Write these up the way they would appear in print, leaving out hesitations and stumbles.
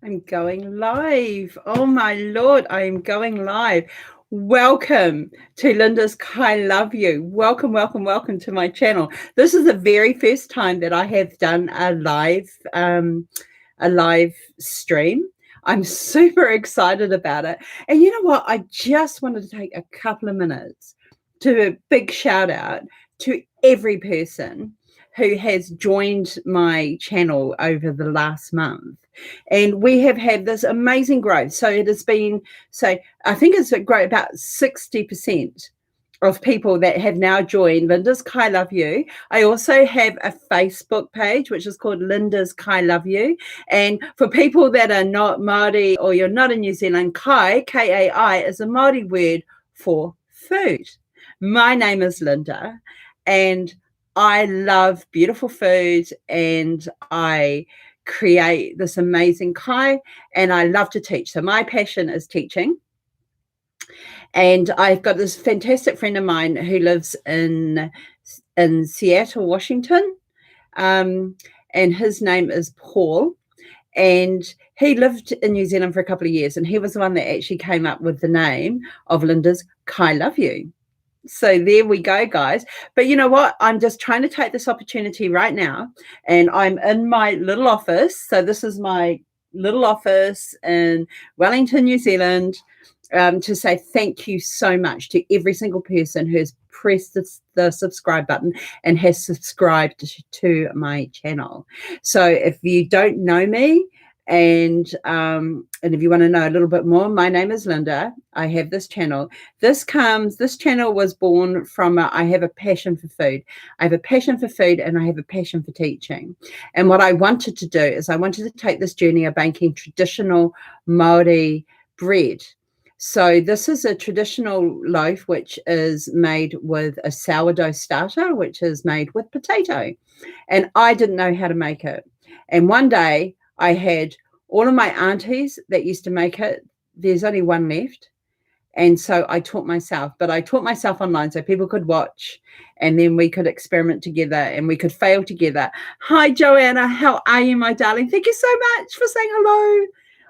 I'm going live. Oh my Lord, I am going live. Welcome to Lynda's I Love You. Welcome, welcome, welcome to my channel. This is the very first time that I have done a live stream. I'm super excited about it. And you know what? I just wanted to take a couple of minutes to a big shout out to every person who has joined my channel over the last month. And we have had this amazing growth. So it has been, I think it's grown about 60% of people that have now joined Lynda's I Love You. I also have a Facebook page, which is called Lynda's I Love You. And for people that are not Māori or you're not in New Zealand, kai, K-A-I, is a Māori word for food. My name is Lynda, and I love beautiful food, and I create this amazing kai, and I love to teach. So my passion is teaching. And I've got this fantastic friend of mine who lives in Seattle, Washington, and his name is Paul. And he lived in New Zealand for a couple of years, and he was the one that actually came up with the name of Lynda's I Love You. So there we go, guys. But you know what? I'm just trying to take this opportunity right now, and I'm in my little office. So this is my little office in Wellington, New Zealand, to say thank you so much to every single person who has pressed the subscribe button and has subscribed to my channel. So if you don't know me, and if you want to know a little bit more, my name is Lynda. I have this channel. This channel was born from I have a passion for food. I have a passion for food, and I have a passion for teaching. And what I wanted to do is I wanted to take this journey of making traditional Māori bread. So this is a traditional loaf, which is made with a sourdough starter, which is made with potato. And I didn't know how to make it. And one day I had all of my aunties that used to make it. There's only one left. And so I taught myself, but I taught myself online so people could watch, and then we could experiment together and we could fail together. Hi, Joanna. How are you, my darling? Thank you so much for saying hello.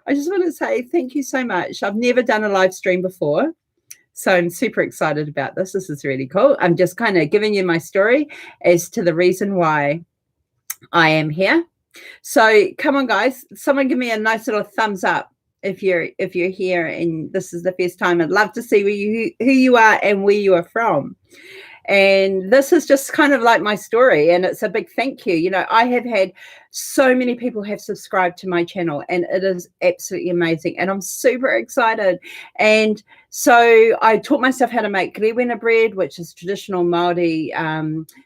I just want to say thank you so much. I've never done a live stream before, so I'm super excited about this. This is really cool. I'm just kind of giving you my story as to the reason why I am here. So come on, guys. Someone give me a nice little thumbs up if you're here and this is the first time. I'd love to see who you are and where you are from. And this is just kind of like my story, and it's a big thank you. You know, I have had so many people have subscribed to my channel, and it is absolutely amazing, and I'm super excited. And so I taught myself how to make Gris bread, which is traditional Māori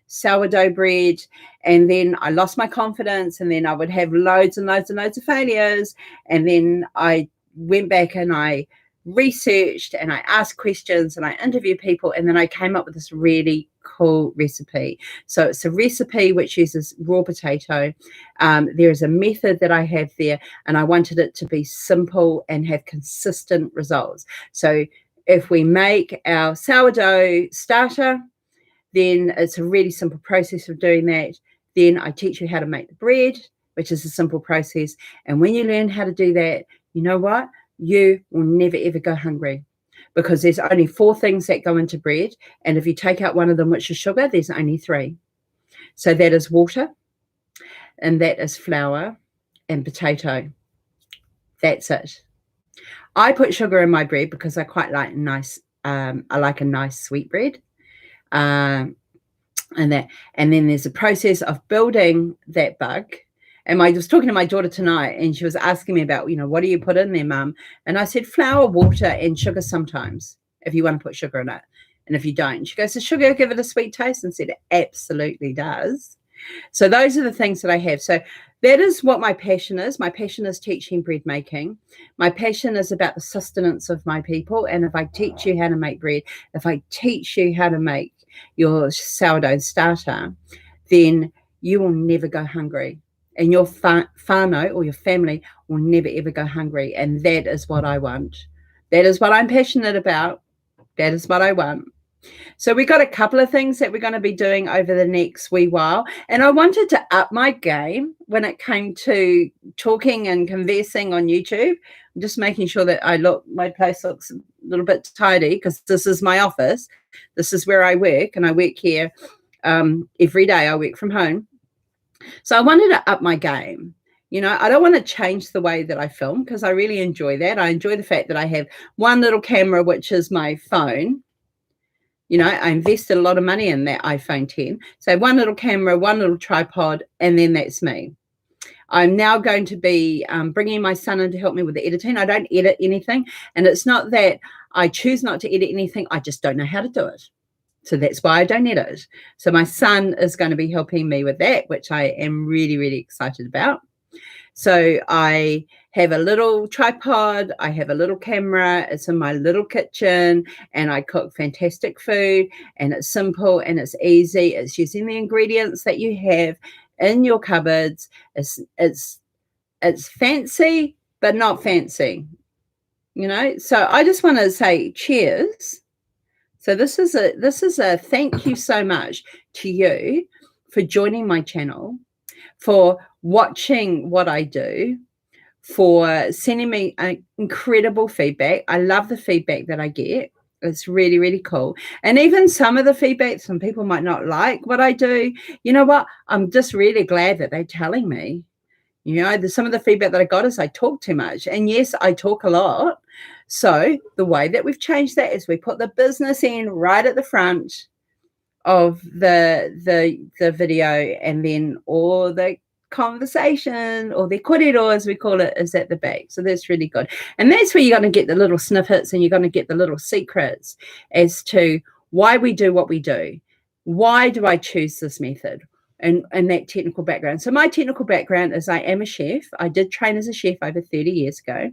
sourdough bread. And then I lost my confidence, and then I would have loads and loads and loads of failures. And then I went back and I researched and I asked questions and I interviewed people, and then I came up with this really cool recipe. So it's a recipe which uses raw potato. There is a method that I have there, and I wanted it to be simple and have consistent results. So if we make our sourdough starter, then it's a really simple process of doing that. Then I teach you how to make the bread, which is a simple process. And when you learn how to do that, you know what? You will never, ever go hungry, because there's only 4 things that go into bread. And if you take out one of them, which is sugar, there's only 3. So that is water, and that is flour and potato. That's it. I put sugar in my bread because I quite like I like a nice sweet bread. And then there's a process of building that bug. And I was talking to my daughter tonight, and she was asking me about, what do you put in there, Mum? And I said, flour, water, and sugar sometimes, if you want to put sugar in it. And if you don't, she goes, does sugar give it a sweet taste? And said, it absolutely does. So those are the things that I have. So that is what my passion is. My passion is teaching bread making. My passion is about the sustenance of my people. And if I teach you how to make bread, if I teach you how to make your sourdough starter, then you will never go hungry. And your whānau or your family will never, ever go hungry. And that is what I want. That is what I'm passionate about. That is what I want. So we got a couple of things that we're going to be doing over the next wee while. And I wanted to up my game when it came to talking and conversing on YouTube. I'm just making sure that my place looks a little bit tidy, because this is my office. This is where I work, and I work here every day. I work from home. So I wanted to up my game. I don't want to change the way that I film, because I really enjoy that. I enjoy the fact that I have one little camera, which is my phone. I invested a lot of money in that iPhone 10. So one little camera, one little tripod, and then that's me. I'm now going to be bringing my son in to help me with the editing. I don't edit anything. And it's not that I choose not to edit anything. I just don't know how to do it. So that's why I don't edit. So my son is going to be helping me with that, which I am really, really excited about. So I have a little tripod, I have a little camera, it's in my little kitchen, and I cook fantastic food, and it's simple and it's easy. It's using the ingredients that you have in your cupboards. It's fancy, but not fancy, So I just want to say cheers. So this is a thank you so much to you for joining my channel, for watching what I do, for sending me incredible feedback. I love the feedback that I get. It's really, really cool. And even some of the feedback, some people might not like what I do. You know what? I'm just really glad that they're telling me. Some of the feedback that I got is I talk too much. And yes, I talk a lot. So the way that we've changed that is we put the business end right at the front of the video, and then all the conversation, or the korero as we call it, is at the back. So that's really good. And that's where you're going to get the little snippets, and you're going to get the little secrets as to why we do what we do. Why do I choose this method? And that technical background. So my technical background is I am a chef. I did train as a chef over 30 years ago.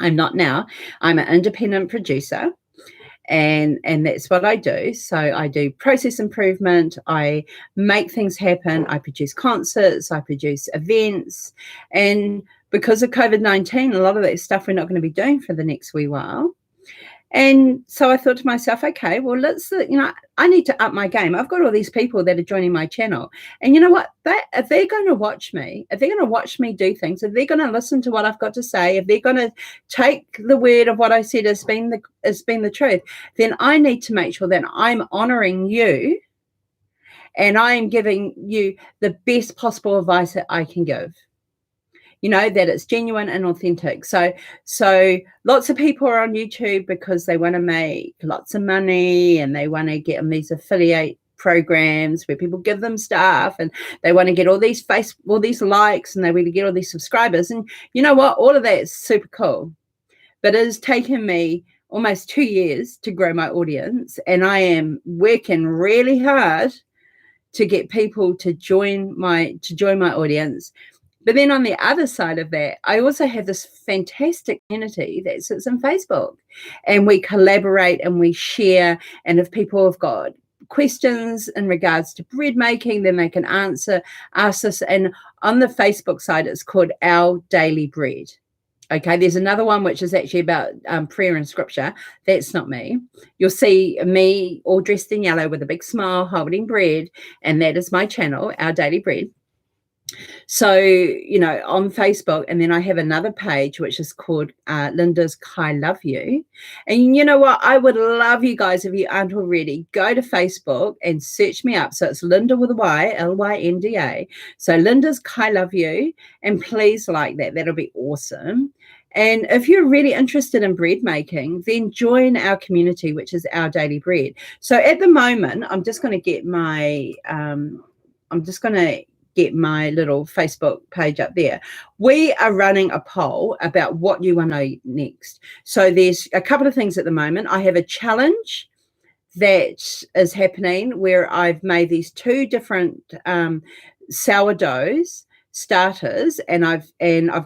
I'm not now. I'm an independent producer. And that's what I do. So I do process improvement. I make things happen. I produce concerts. I produce events. And because of COVID-19, a lot of that stuff we're not going to be doing for the next wee while. And so I thought to myself, okay, well, I need to up my game. I've got all these people that are joining my channel. And you know what? If they're going to watch me, if they're going to watch me do things, if they're going to listen to what I've got to say, if they're going to take the word of what I said as being the truth, then I need to make sure that I'm honoring you, and I am giving you the best possible advice that I can give. That it's genuine and authentic. So lots of people are on YouTube because they want to make lots of money, and they want to get on these affiliate programs where people give them stuff, and they want to get all these likes, and they want to get all these subscribers. And you know what? All of that is super cool. But it has taken me almost 2 years to grow my audience, and I am working really hard to get people to join my audience. But then on the other side of that, I also have this fantastic community that sits on Facebook, and we collaborate and we share. And if people have got questions in regards to bread making, then they can ask us. And on the Facebook side, it's called Our Daily Bread. Okay, there's another one which is actually about prayer and scripture. That's not me. You'll see me all dressed in yellow with a big smile holding bread, and that is my channel, Our Daily Bread. So, on Facebook, and then I have another page which is called Lynda's I Love You. And you know what? I would love you guys, if you aren't already, go to Facebook and search me up. So it's Lynda with a Y, Lynda. So Lynda's I Love You, and please like that. That'll be awesome. And if you're really interested in bread making, then join our community, which is Our Daily Bread. So at the moment, I'm just going to get my little Facebook page up there. We are running a poll about what you want to know next. So there's a couple of things at the moment. I have a challenge that is happening where I've made these 2 different sourdoughs starters, and I've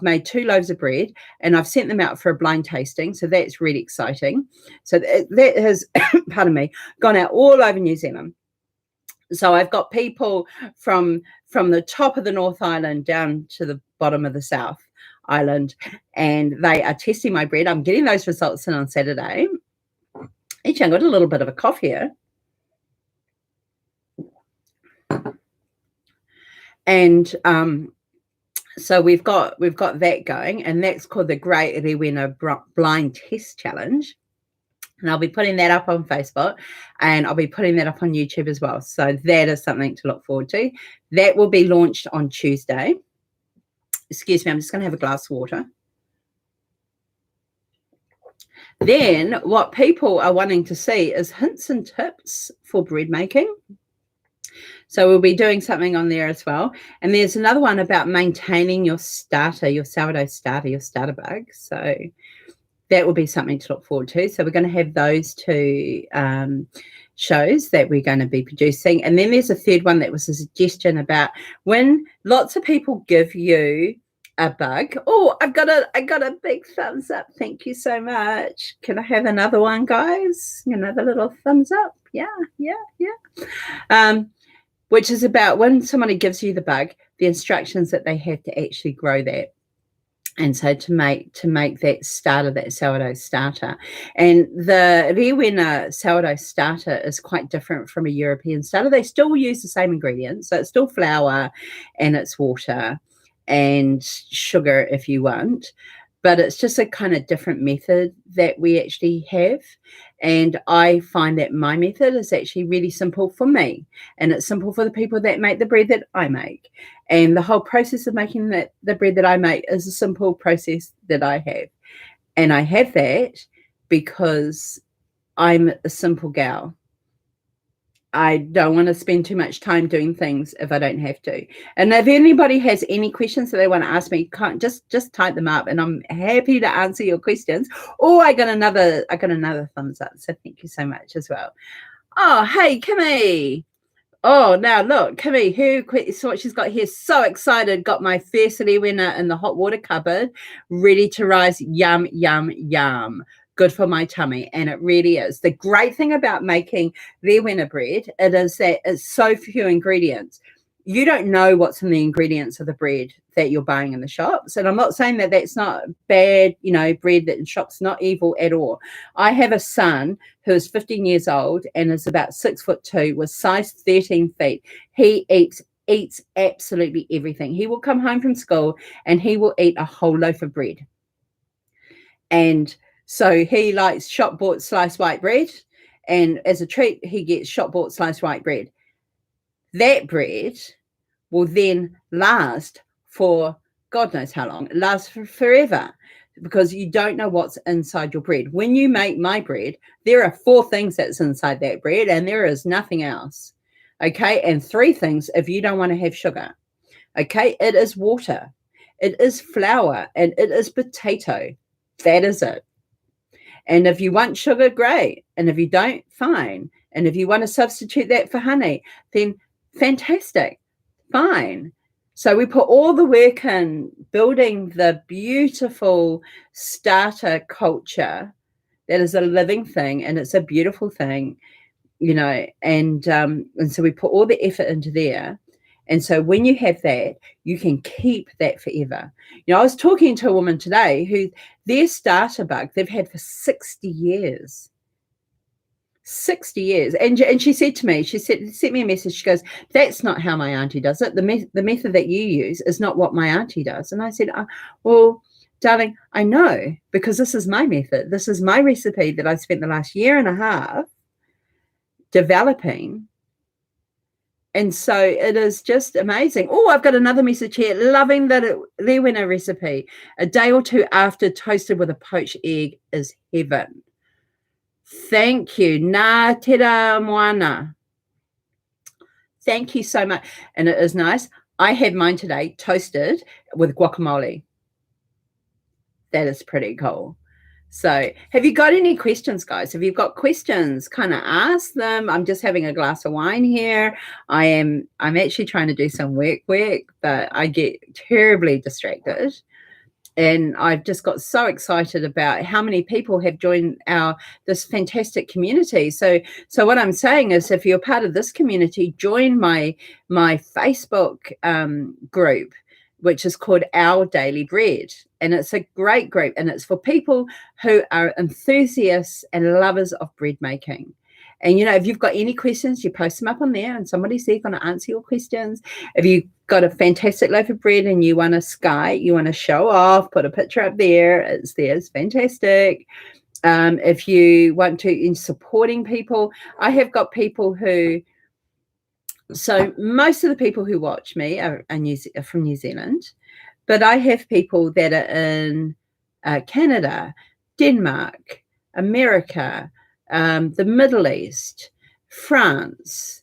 made 2 loaves of bread, and I've sent them out for a blind tasting. So that's really exciting. So that has, pardon me, gone out all over New Zealand. So I've got people from the top of the North Island down to the bottom of the South Island, and they are testing my bread. I'm getting those results in on Saturday. Actually, I got a little bit of a cough here. And so we've got that going, and that's called the Great Rewena Blind Test Challenge. And I'll be putting that up on Facebook, and I'll be putting that up on YouTube as well. So that is something to look forward to. That will be launched on Tuesday. Excuse me, I'm just going to have a glass of water. Then what people are wanting to see is hints and tips for bread making. So we'll be doing something on there as well. And there's another one about maintaining your starter, your sourdough starter, your starter bug. So that will be something to look forward to. So we're going to have those two shows that we're going to be producing. And then there's a third one that was a suggestion about when lots of people give you a bug. Oh, I got a big thumbs up. Thank you so much. Can I have another one, guys? Another little thumbs up. Yeah. Which is about when somebody gives you the bug, the instructions that they have to actually grow that. And so to make that starter, that sourdough starter. And the Rewena sourdough starter is quite different from a European starter. They still use the same ingredients. So it's still flour and it's water and sugar if you want. But it's just a kind of different method that we actually have. And I find that my method is actually really simple for me. And it's simple for the people that make the bread that I make. And the whole process of making the bread that I make is a simple process that I have. And I have that because I'm a simple gal. I don't want to spend too much time doing things if I don't have to. And if anybody has any questions that they want to ask me, just type them up, and I'm happy to answer your questions. Oh, I got another thumbs up. So thank you so much as well. Oh, hey, Kimmy. Oh, now look, Kimmy, so what she's got here, so excited, got my first winner in the hot water cupboard, ready to rise. Yum, yum, yum. Good for my tummy, and it really is. The great thing about making Rewena bread, it is that it's so few ingredients. You don't know what's in the ingredients of the bread that you're buying in the shops. And I'm not saying that that's not bad, bread that in shops, not evil at all. I have a son who is 15 years old and is about 6'2", with size 13 feet. He eats absolutely everything. He will come home from school and he will eat a whole loaf of bread. And so he likes shop-bought sliced white bread, and as a treat, he gets shop-bought sliced white bread. That bread will then last for God knows how long. It lasts for forever because you don't know what's inside your bread. When you make my bread, there are 4 things that's inside that bread, and there is nothing else. Okay, and 3 things if you don't want to have sugar. Okay, it is water, it is flour, and it is potato. That is it. And if you want sugar, great. And if you don't, fine. And if you want to substitute that for honey, then fantastic, fine. So we put all the work in building the beautiful starter culture that is a living thing, and it's a beautiful thing, and so we put all the effort into there. And so when you have that, you can keep that forever. I was talking to a woman today who their starter bug they've had for 60 years. 60 years. And she said to me, sent me a message. She goes, that's not how my auntie does it. The method that you use is not what my auntie does. And I said, well, darling, I know, because this is my method. This is my recipe that I spent the last year and a half developing. And so it is just amazing. Oh, I've got another message here. Loving the Rewena recipe. A day or 2 after, toasted with a poached egg is heaven. Thank you. Nā te rā moana. Thank you so much. And it is nice. I had mine today toasted with guacamole. That is pretty cool. So have you got any questions, guys? If you've got questions, kind of ask them. I'm just having a glass of wine here. I'm actually trying to do some work, but I get terribly distracted. And I've just got so excited about how many people have joined this fantastic community. So what I'm saying is, if you're part of this community, join my Facebook group. which is called Our Daily Bread. And it's a great group, and it's for people who are enthusiasts and lovers of bread making. And, if you've got any questions, you post them up on there, and somebody's there going to answer your questions. If you've got a fantastic loaf of bread and you want to skite, you want to show off, put a picture up there, it's there, it's fantastic. If you want to, in supporting people, I have got people who, so most of the people who watch me are from New Zealand, but I have people that are in Canada, Denmark, America, the Middle East, France,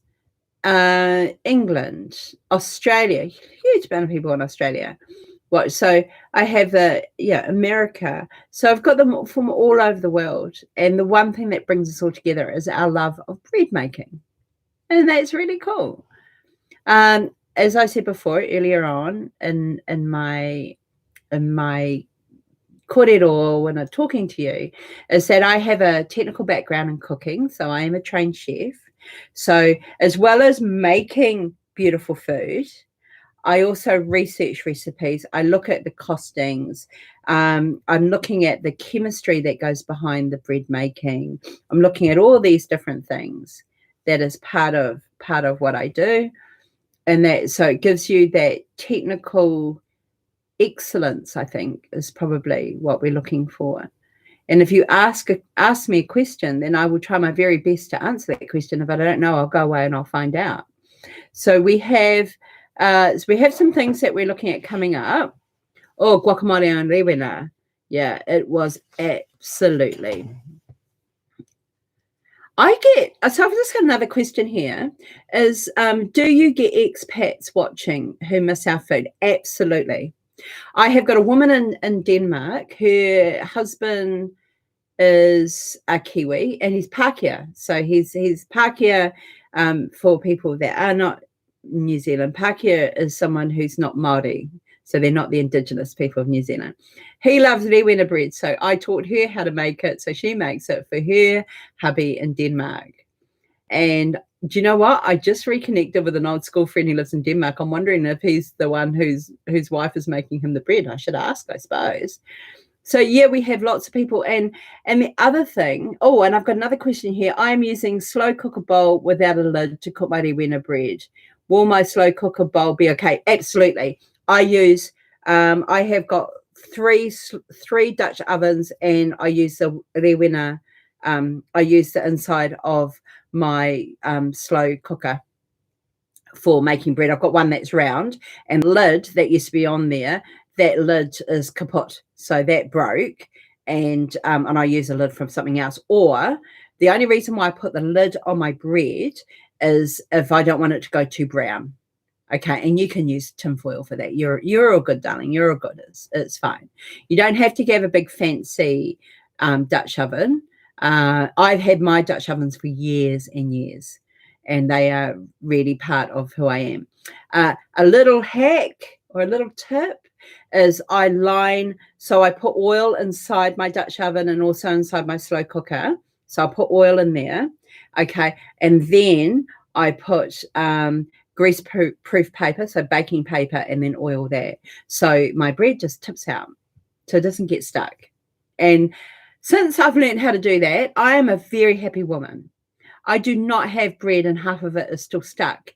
England, Australia, huge amount of people in Australia. So I have America. So I've got them from all over the world. And the one thing that brings us all together is our love of bread making. And that's really cool. As I said before, earlier on in my kōrero when I'm talking to you, is that I have a technical background in cooking. So I am a trained chef. So as well as making beautiful food, I also research recipes. I look at the costings. I'm looking at the chemistry that goes behind the bread making. I'm looking at all these different things that is part of what I do. And so it gives you that technical excellence, I think, is probably what we're looking for. And if you ask me a question, then I will try my very best to answer that question. If I don't know, I'll go away and I'll find out. So we have some things that we're looking at coming up. Oh, guacamole and rewena. Yeah, it was absolutely. So I've just got another question here is, do you get expats watching who miss our food? Absolutely. I have got a woman in Denmark. Her husband is a Kiwi and he's Pākehā. So he's Pākehā for people that are not New Zealand. Pākehā is someone who's not Māori. So they're not the indigenous people of New Zealand. He loves rewena bread. So I taught her how to make it. So she makes it for her hubby in Denmark. And do you know what? I just reconnected with an old school friend who lives in Denmark. I'm wondering if he's the one whose wife is making him the bread. I should ask, I suppose. So yeah, we have lots of people. And the other thing, and I've got another question here. I'm using slow cooker bowl without a lid to cook my rewena bread. Will my slow cooker bowl be okay? Absolutely. I have got three Dutch ovens, and I use the rewena. I use the inside of my slow cooker for making bread. I've got one that's round, and lid that used to be on there, that lid is kaput, so that broke, and I use a lid from something else. Or the only reason why I put the lid on my bread is if I don't want it to go too brown. Okay, and you can use tinfoil for that. You're all good, darling. You're all good. It's fine. You don't have to have a big fancy Dutch oven. I've had my Dutch ovens for years and years, and they are really part of who I am. A little hack or a little tip is I put oil inside my Dutch oven and also inside my slow cooker. So I put oil in there, okay, and then I put grease-proof paper, so baking paper, and then oil that. So my bread just tips out, so it doesn't get stuck. And since I've learned how to do that, I am a very happy woman. I do not have bread and half of it is still stuck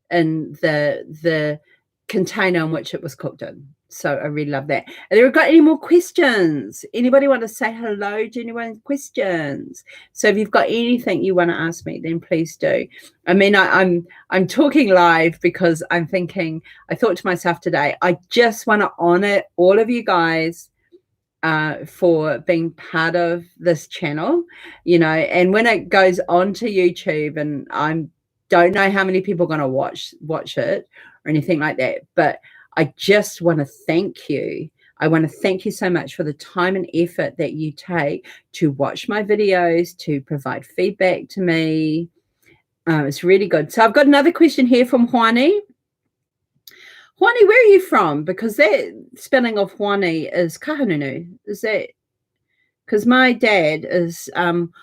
in the container in which it was cooked in. So I really love that. Have you got any more questions? Anybody want to say hello to anyone? Questions? So if you've got anything you want to ask me, then please do. I mean, I'm talking live because I'm thinking, I thought to myself today, I just want to honor all of you guys for being part of this channel, and when it goes onto YouTube, and I don't know how many people are going to watch it or anything like that, but I just want to thank you. I want to thank you so much for the time and effort that you take to watch my videos, to provide feedback to me. It's really good. So I've got another question here from Juani. Juani, where are you from? Because that spelling of Juani is Kahanunu. Is that? Because my dad is Juani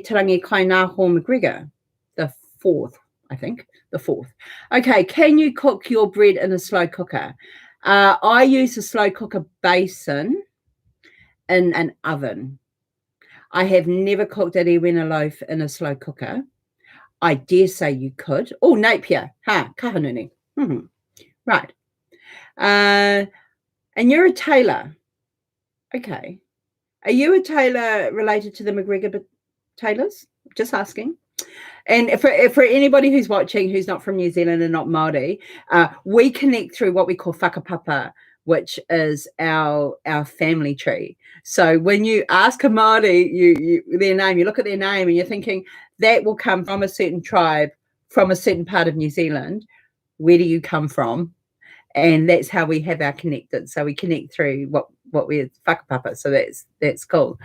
Tarangi Kainaho McGregor, the fourth, I think. The fourth. Okay, can you cook your bread in a slow cooker? I use a slow cooker basin in an oven. I have never cooked a rewena loaf in a slow cooker. I dare say you could. Oh, Napier. Ha, kahanuni. Right. And you're a tailor. Okay. Are you a tailor related to the McGregor tailors? Just asking. And for anybody who's watching who's not from New Zealand and not Māori, we connect through what we call whakapapa, which is our family tree. So when you ask a Māori their name, you look at their name and you're thinking that will come from a certain tribe, from a certain part of New Zealand. Where do you come from? And that's how we have our connected. So we connect through what we're whakapapa. So that's cool.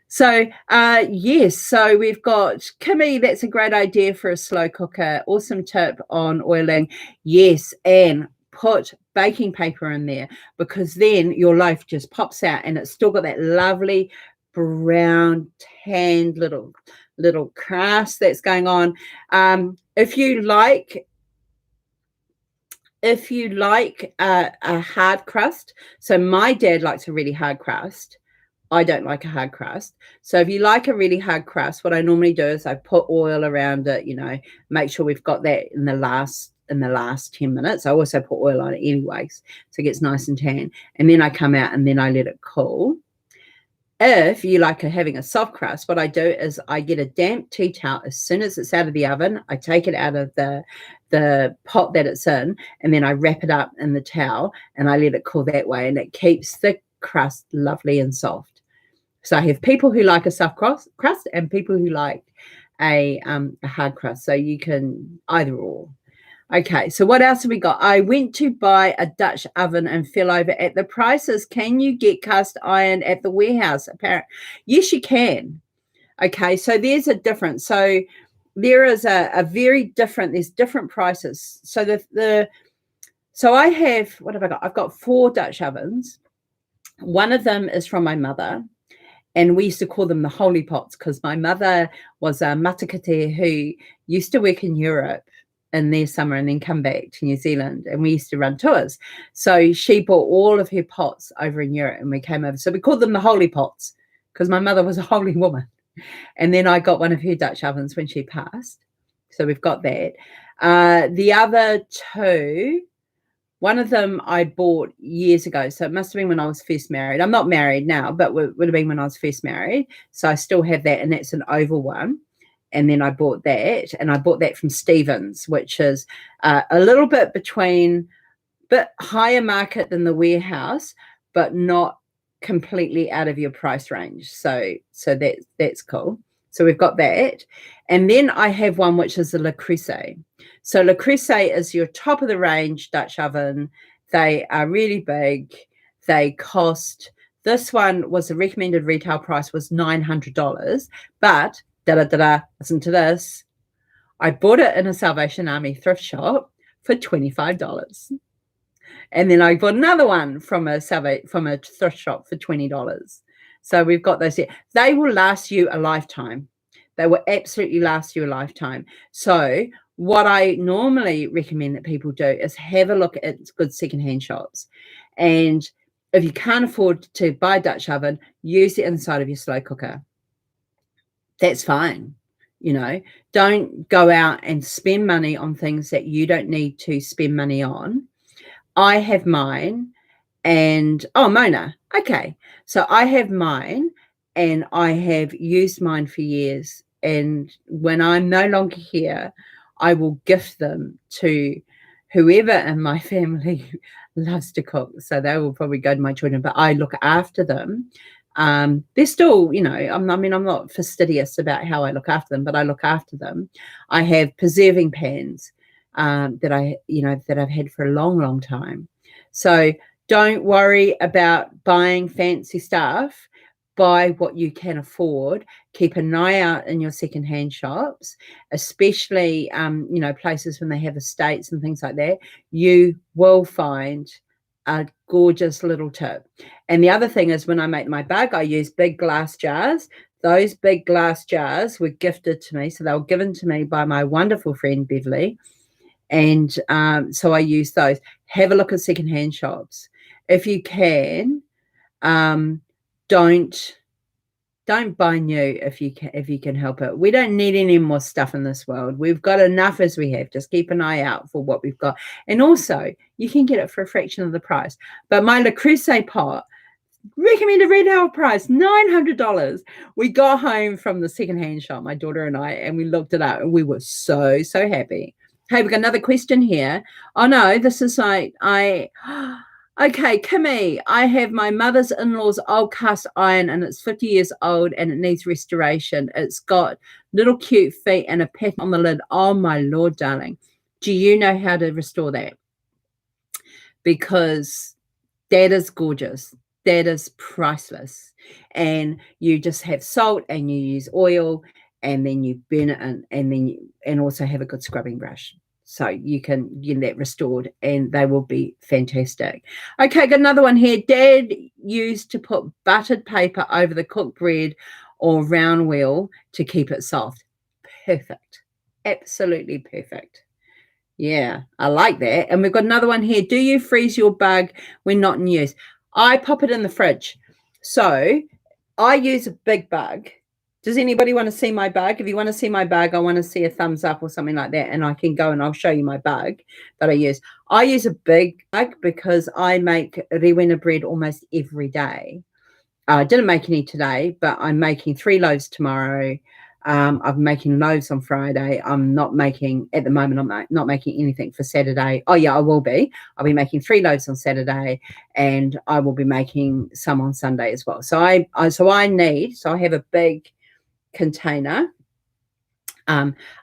So, yes, so we've got Kimmy. That's a great idea for a slow cooker. Awesome tip on oiling. Yes, and put baking paper in there, because then your loaf just pops out and it's still got that lovely brown tanned little crust that's going on. If you like a hard crust, so my dad likes a really hard crust. I don't like a hard crust. So if you like a really hard crust, what I normally do is I put oil around it, make sure we've got that in the last 10 minutes. I also put oil on it anyways, so it gets nice and tan. And then I come out and then I let it cool. If you like having a soft crust, what I do is I get a damp tea towel as soon as it's out of the oven. I take it out of the pot that it's in, and then I wrap it up in the towel and I let it cool that way, and it keeps the crust lovely and soft. So I have people who like a soft crust and people who like a hard crust. So you can either or. Okay, so what else have we got? I went to buy a Dutch oven and fell over at the prices. Can you get cast iron at the warehouse? Apparently, yes, you can. Okay, so there's a difference. So there is a very different. There's different prices. So so I have, what have I got? I've got 4 Dutch ovens. One of them is from my mother. And we used to call them the holy pots, because my mother was a matakate who used to work in Europe in their summer and then come back to New Zealand, and we used to run tours. So she bought all of her pots over in Europe and we came over. So we called them the holy pots because my mother was a holy woman. And then I got one of her Dutch ovens when she passed. So we've got that. The other 2, one of them I bought years ago. So it must have been when I was first married. I'm not married now, but it would have been when I was first married. So I still have that, and that's an oval one. And then I bought that, and I bought that from Stevens, which is a little bit higher market than the warehouse, but not completely out of your price range. So that's cool. So we've got that. And then I have one which is the Le Creuset. So Le Creuset is your top of the range Dutch oven. They are really big. They cost, this one was the recommended retail price was $900, but listen to this. I bought it in a Salvation Army thrift shop for $25. And then I bought another one from a thrift shop for $20. So we've got those here. They will last you a lifetime. They will absolutely last you a lifetime. So what I normally recommend that people do is have a look at good secondhand shops. And if you can't afford to buy a Dutch oven, use the inside of your slow cooker. That's fine. Don't go out and spend money on things that you don't need to spend money on. I have mine. And Mona, okay. So I have mine, and I have used mine for years. And when I'm no longer here, I will gift them to whoever in my family loves to cook. So they will probably go to my children, but I look after them. They're still, I'm not fastidious about how I look after them, but I look after them. I have preserving pans that I've had for a long, long time. So don't worry about buying fancy stuff. Buy what you can afford. Keep an eye out in your secondhand shops, especially, places when they have estates and things like that. You will find a gorgeous little tip. And the other thing is, when I make my bug, I use big glass jars. Those big glass jars were gifted to me. So they were given to me by my wonderful friend, Beverly. And so I use those. have a look at secondhand shops. If you can, don't buy new if you can help it. We don't need any more stuff in this world. We've got enough as we have. Just keep an eye out for what we've got. And also, you can get it for a fraction of the price. But my Le Creuset pot, recommended retail price, $900. We got home from the secondhand shop, my daughter and I, and we looked it up, and we were so happy. Hey, we've got another question here. Oh no, this is like okay, Kimmy, I have my mother's in-laws old cast iron, and it's 50 years old, and it needs restoration. It's got little cute feet and a pattern on the lid. Oh my Lord, darling. Do you know how to restore that? Because that is gorgeous. That is priceless. And you just have salt and you use oil, and then you burn it in, and then and also have a good scrubbing brush. So you can get that restored, and they will be fantastic. Okay, got another one here. Dad used to put buttered paper over the cooked bread or round wheel to keep it soft. Perfect. Absolutely perfect. Yeah, I like that. And we've got another one here. Do you freeze your bug when not in use? I pop it in the fridge. So I use a big bug. Does anybody want to see my bug? If you want to see my bug, I want to see a thumbs up or something like that, and I can go and I'll show you my bug that I use. I use a big bug because I make rewena bread almost every day. I didn't make any today, but I'm making 3 loaves tomorrow. I'm making loaves on Friday. I'm not making, at the moment, I'm not making anything for Saturday. Oh, yeah, I will be. I'll be making 3 loaves on Saturday, and I will be making some on Sunday as well. So I have a big container.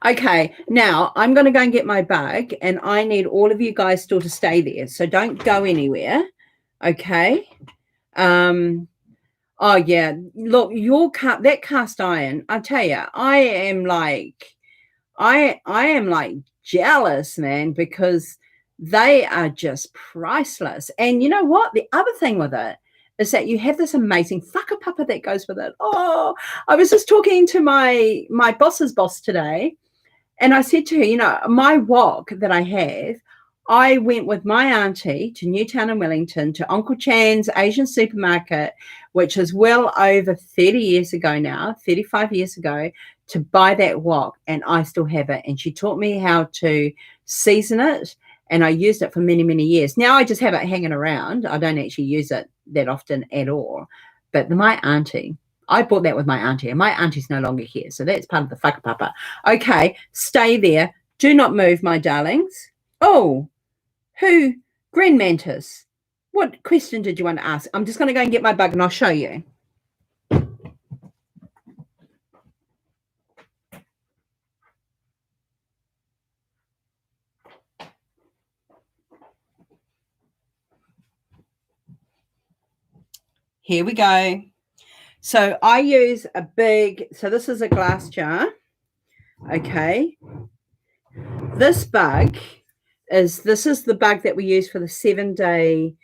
Okay, now I'm going to go and get my bag, and I need all of you guys still to stay there. So don't go anywhere. Okay. Oh yeah, look, that cast iron, I tell you, I am like jealous, man, because they are just priceless. And you know what? The other thing with it is that you have this amazing whakapapa that goes with it. Oh, I was just talking to my boss's boss today, and I said to her, you know, my wok that I have, I went with my auntie to Newtown and Wellington to Uncle Chan's Asian supermarket, which is well over 30 years ago now, 35 years ago, to buy that wok, and I still have it. And she taught me how to season it, and I used it for many, many years. Now I just have it hanging around. I don't actually use it that often at all. But my auntie, I bought that with my auntie, and my auntie's no longer here. So that's part of the whakapapa. Okay, stay there. Do not move, my darlings. Oh, who? Green Mantis. What question did you want to ask? I'm just going to go and get my bug, and I'll show you. Here we go. So I use a big, so this is a glass jar. Okay. This is the bug that we use for the 7-day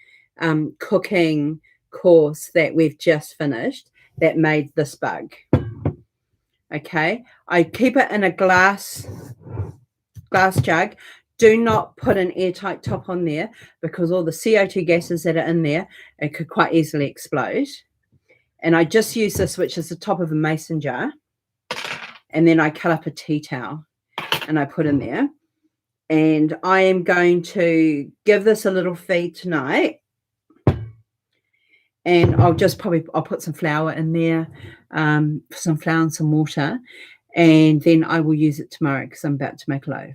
cooking course that we've just finished that made this bug. Okay. I keep it in a glass jug. Do not put an airtight top on there, because all the CO2 gases that are in there, it could quite easily explode. And I just use this, which is the top of a mason jar. And then I cut up a tea towel and I put in there. And I am going to give this a little feed tonight. And I'll put some flour in there, some flour and some water. And then I will use it tomorrow because I'm about to make a loaf.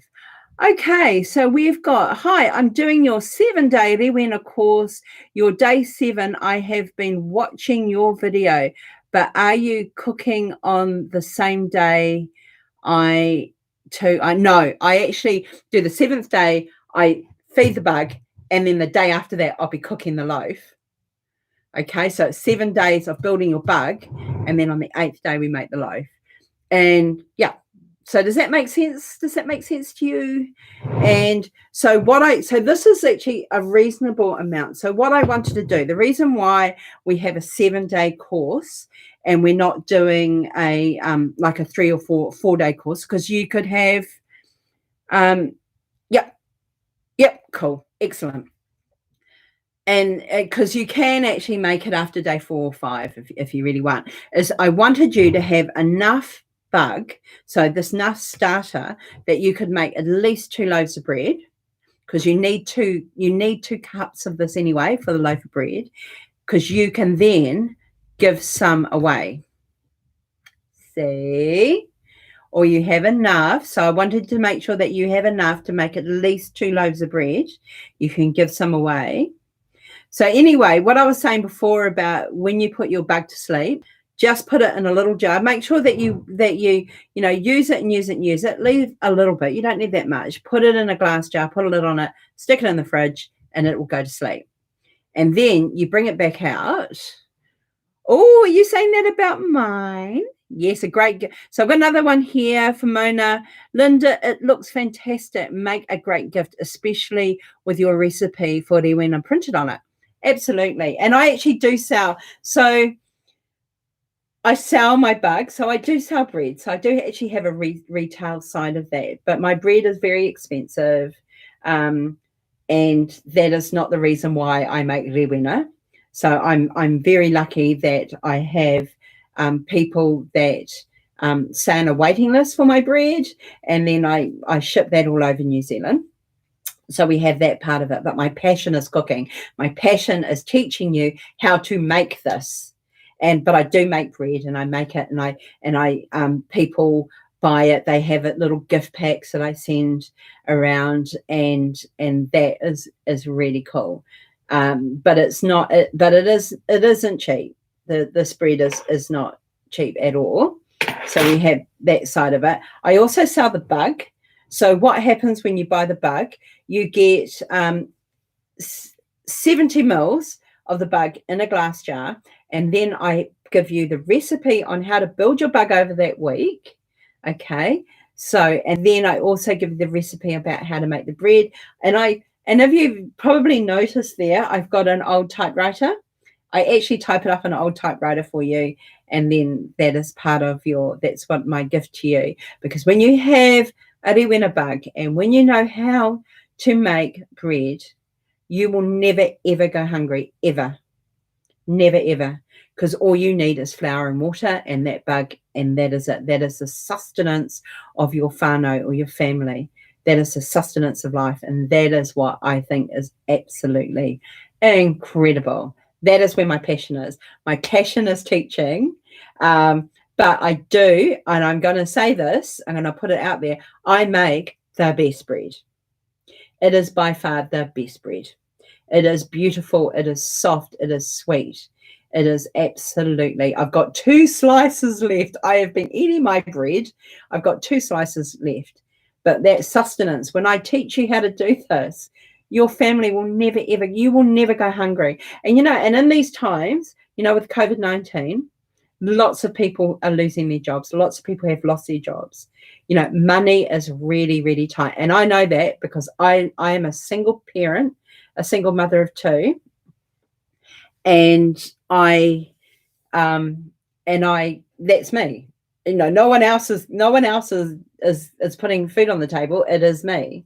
Okay, so we've got, hi, I'm doing your 7-day rewena course, your day 7. I have been watching your video, but are you cooking on the same day? I actually do the 7th day, I feed the bug, and then the day after that, I'll be cooking the loaf. Okay, so it's 7 days of building your bug, and then on the 8th day, we make the loaf. And yeah. So does that make sense? Does that make sense to you? And so this is actually a reasonable amount. So what I wanted to do, the reason why we have a 7-day course and we're not doing a like a 3 or 4-day course, because you could have, yep, cool, excellent. and because you can actually make it after day 4 or 5 if you really want, is I wanted you to have enough bug, so this enough starter that you could make at least 2 loaves of bread, because you need 2 cups of this anyway for the loaf of bread, because you can then give some away. See? Or you have enough. So I wanted to make sure that you have enough to make at least 2 loaves of bread. You can give some away. So anyway, what I was saying before about when you put your bug to sleep, just put it in a little jar. Make sure that you use it and use it and use it. Leave a little bit. You don't need that much. Put it in a glass jar, put a lid on it, stick it in the fridge, and it will go to sleep. And then you bring it back out. Oh, are you saying that about mine? Yes, a great gift. So I've got another one here for Mona. Lynda, it looks fantastic. Make a great gift, especially with your recipe for Rewena printed on it. Absolutely. And I actually do sell. So I sell my bugs. So I do sell bread. So I do actually have a retail side of that. But my bread is very expensive. And that is not the reason why I make Rewena. So I'm very lucky that I have people that say on a waiting list for my bread, and then I ship that all over New Zealand. So we have that part of it. But my passion is cooking. My passion is teaching you how to make this. But I do make bread, and I make it, and I people buy it. They have it little gift packs that I send around, and that is really cool. But it's not. But it isn't cheap. This bread is not cheap at all. So we have that side of it. I also sell the bug. So what happens when you buy the bug? You get 70 mils of the bug in a glass jar, and then I give you the recipe on how to build your bug over that week. Okay. So, and then I also give you the recipe about how to make the bread. And if you've probably noticed there, I've got an old typewriter. I actually type it up on an old typewriter for you. And then that is part of that's what my gift to you. Because when you have a Rewena bug and when you know how to make bread, you will never, ever go hungry, ever. Never, ever. Because all you need is flour and water and that bug, and that is it. That is the sustenance of your whānau or your family. That is the sustenance of life. And that is what I think is absolutely incredible. That is where my passion is. My passion is teaching. But I do, and I'm going to say this, I'm going to put it out there, I make the best bread. It is by far the best bread. It is beautiful. It is soft. It is sweet. It is absolutely. I've got 2 slices left. I have been eating my bread. I've got 2 slices left. But that sustenance, when I teach you how to do this, your family will never, ever, you will never go hungry. And, and in these times, with COVID-19, lots of people are losing their jobs. Lots of people have lost their jobs. Money is really, really tight. And I know that because I am a single parent, a single mother of 2. And that's me. No one else is putting food on the table. It is me.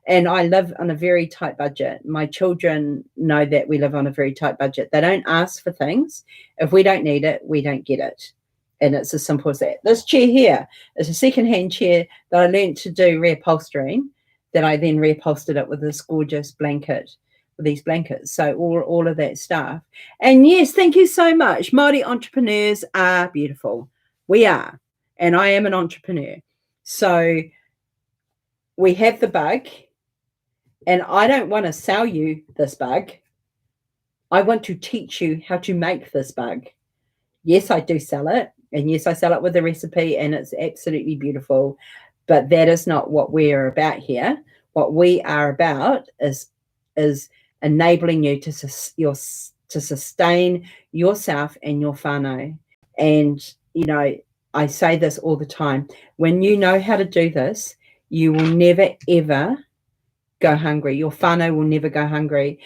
And I live on a very tight budget. My children know that we live on a very tight budget. They don't ask for things. If we don't need it, we don't get it. And it's as simple as that. This chair here is a secondhand chair that I learned to do reupholstering, that I then reupholstered it with this gorgeous blanket, with these blankets. So all of that stuff. And yes, thank you so much. Māori entrepreneurs are beautiful. We are. And I am an entrepreneur. So we have the bug. And I don't want to sell you this bug. I want to teach you how to make this bug. Yes, I do sell it. And yes, I sell it with a recipe, and it's absolutely beautiful. But that is not what we are about here. What we are about is enabling you to sustain yourself and your whānau. And, I say this all the time. When you know how to do this, you will never, ever go hungry. Your whānau will never go hungry.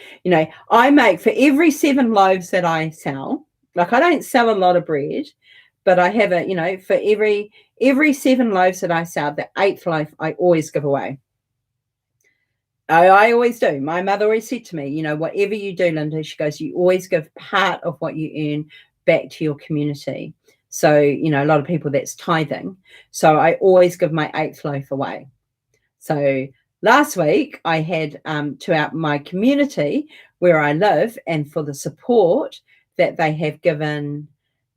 I make, for every 7 loaves that I sell, like I don't sell a lot of bread, but I have for every 7 loaves that I sell, the 8th loaf I always give away. I always do. My mother always said to me, you know, whatever you do, Lynda, she goes, you always give part of what you earn back to your community. So, you know, a lot of people, that's tithing. So I always give my 8th loaf away. So last week I had to out my community where I live, and for the support that they have given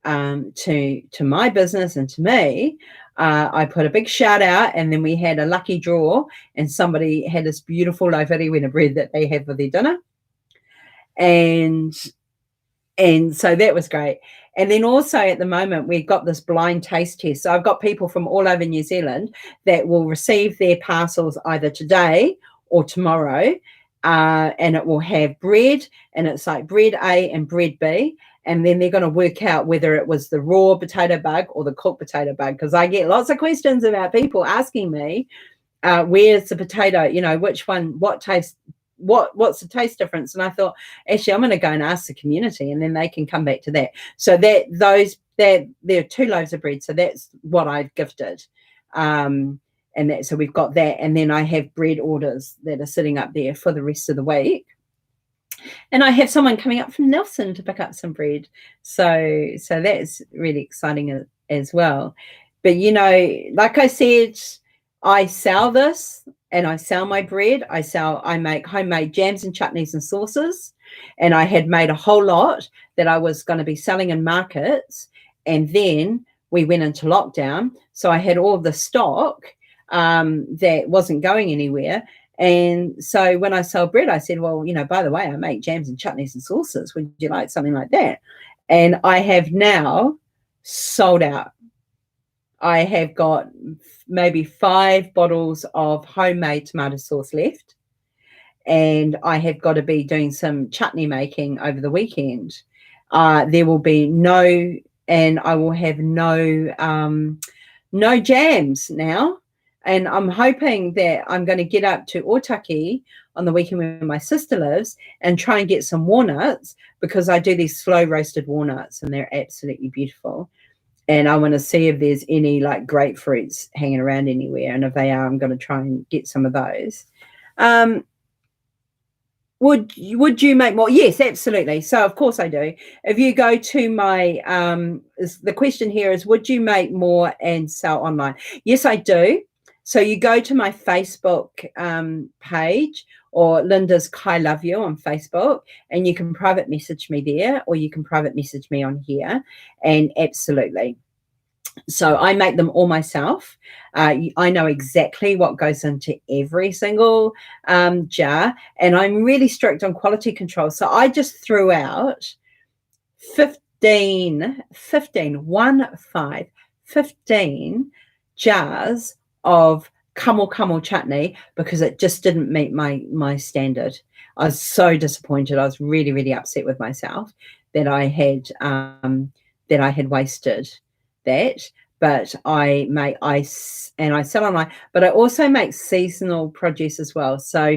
to my business and to me, I put a big shout out, and then we had a lucky draw, and somebody had this beautiful loaf of wheat bread that they have for their dinner, and so that was great. And then also at the moment, we've got this blind taste test. So I've got people from all over New Zealand that will receive their parcels either today or tomorrow. And it will have bread, and it's like bread A and bread B. And then they're going to work out whether it was the raw potato bug or the cooked potato bug. Because I get lots of questions about people asking me, where's the potato? You know, which one, what taste, what's the taste difference? And I thought, actually, I'm going to go and ask the community, and then they can come back to that. So there are 2 loaves of bread. So that's what I've gifted. And that, so we've got that. And then I have bread orders that are sitting up there for the rest of the week. And I have someone coming up from Nelson to pick up some bread. So that's really exciting as well. But, you know, like I said, I sell this, and I sell my bread. I make homemade jams and chutneys and sauces. And I had made a whole lot that I was going to be selling in markets. And then we went into lockdown. So I had all the stock that wasn't going anywhere. And so when I sell bread, I said, well, you know, by the way, I make jams and chutneys and sauces. Would you like something like that? And I have now sold out. I have got maybe 5 bottles of homemade tomato sauce left. And I have got to be doing some chutney making over the weekend. There will be I will have no jams now. And I'm hoping that I'm going to get up to Otaki on the weekend where my sister lives and try and get some walnuts, because I do these slow roasted walnuts and they're absolutely beautiful. And I want to see if there's any like grapefruits hanging around anywhere. And if they are, I'm going to try and get some of those. Would you make more? Yes, absolutely. So of course I do. If you go to my, the question here is, would you make more and sell online? Yes, I do. So you go to my Facebook page, or Lynda's Kai Love You on Facebook, and you can private message me there, or you can private message me on here. And absolutely. So I make them all myself. I know exactly what goes into every single jar, and I'm really strict on quality control. So I just threw out 15 jars of Camel chutney, because it just didn't meet my standard. I was so disappointed. I was really, really upset with myself that I had wasted that. But I sell online, but I also make seasonal produce as well. So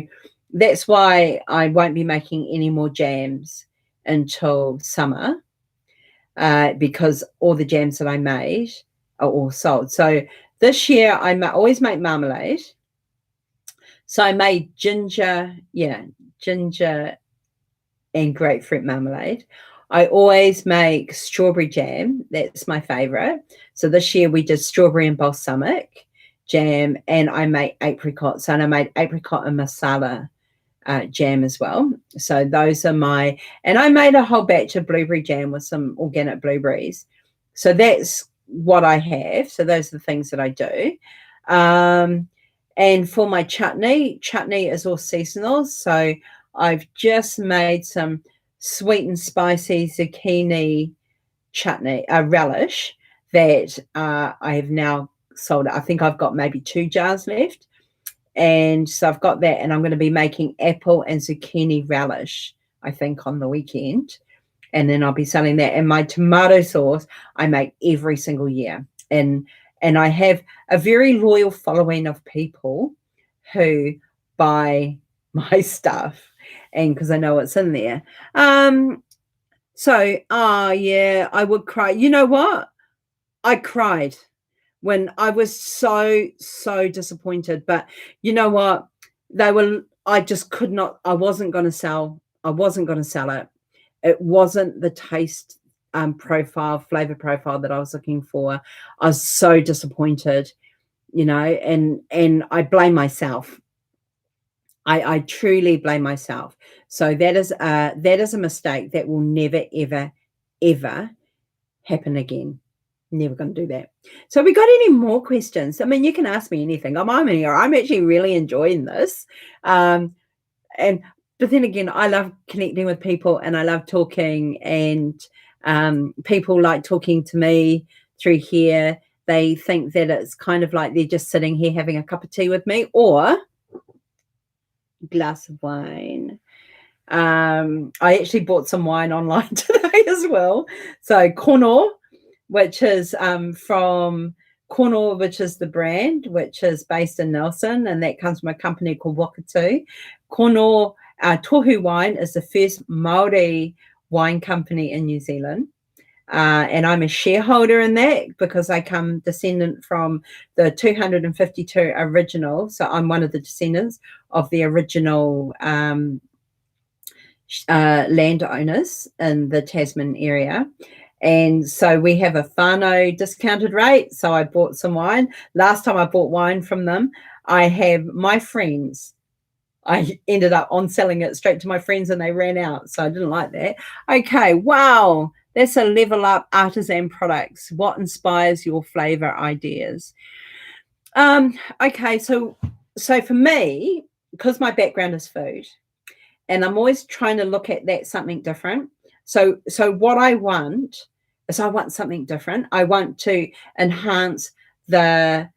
that's why I won't be making any more jams until summer, because all the jams that I made are all sold. So this year I always make marmalade. So I made ginger and grapefruit marmalade. I always make strawberry jam. That's my favorite. So this year we did strawberry and balsamic jam, and I make apricots, and I made apricot and masala jam as well. So those are and I made a whole batch of blueberry jam with some organic blueberries. So that's what I have. So those are the things that I do. And for my chutney is all seasonal. So I've just made some sweet and spicy zucchini chutney, relish, that I have now sold. I think I've got maybe 2 jars left. And so I've got that, and I'm going to be making apple and zucchini relish, I think, on the weekend. And then I'll be selling that. And my tomato sauce I make every single year. And I have a very loyal following of people who buy my stuff, and because I know what's in there. So I would cry. You know what? I cried when I was so disappointed. But you know what? I just could not, I wasn't going to sell it. It wasn't the taste flavor profile that I was looking for. I was so disappointed, and I blame myself. I truly blame myself. So that is a mistake that will never, ever, ever happen again. Never going to do that. So we got any more questions? I mean, you can ask me anything. I'm actually really enjoying this. But then again, I love connecting with people, and I love talking, and people like talking to me through here. They think that it's kind of like they're just sitting here having a cup of tea with me, or glass of wine. I actually bought some wine online today as well. So Noir, which is from Noir, which is the brand, which is based in Nelson, and that comes from a company called Wakatu. Noir Tohu Wine is the first Māori wine company in New Zealand. And I'm a shareholder in that because I come descendant from the 252 original. So I'm one of the descendants of the original landowners in the Tasman area. And so we have a whānau discounted rate. So I bought some wine. Last time I bought wine from them, I have my friends. I ended up on selling it straight to my friends, and they ran out. So I didn't like that. Okay, wow. That's a Level Up Artisan Products. What inspires your flavor ideas? Okay, so for me, because my background is food, and I'm always trying to look at that something different. So what I want is something different. I want to enhance the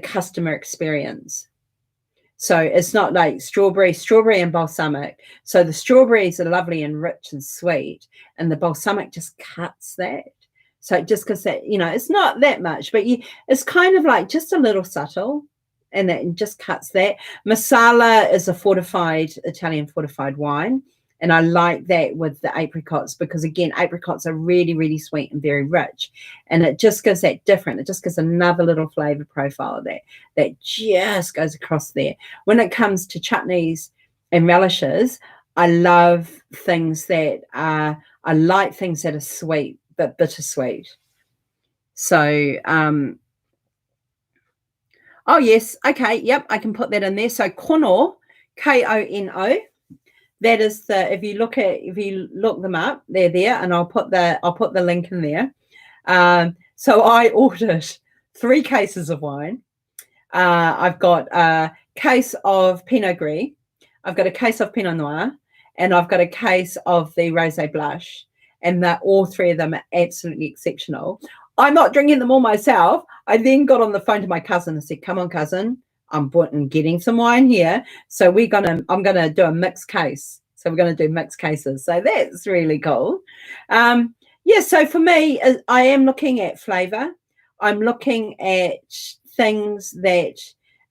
customer experience. So it's not like strawberry and balsamic. So the strawberries are lovely and rich and sweet, and the balsamic just cuts that. So it just because that, it's not that much, but it's kind of like just a little subtle, and that just cuts that. Masala is a Italian fortified wine, and I like that with the apricots because, again, apricots are really, really sweet and very rich, and it just gives that different. It just gives another little flavor profile of that just goes across there. When it comes to chutneys and relishes, I love things that I like things that are sweet but bittersweet. So, oh yes, okay, yep, I can put that in there. So Kono, Kono. That is if you look them up, they're there, and I'll put the link in there. So I ordered 3 cases of wine. I've got a case of Pinot Gris, I've got a case of Pinot Noir, and I've got a case of the Rosé Blush, and that all 3 of them are absolutely exceptional. I'm not drinking them all myself. I then got on the phone to my cousin and said, "Come on, cousin, I'm getting some wine here. So I'm gonna do a mixed case. So we're gonna do mixed cases. So that's really cool. Yeah. So for me, I am looking at flavor. I'm looking at things that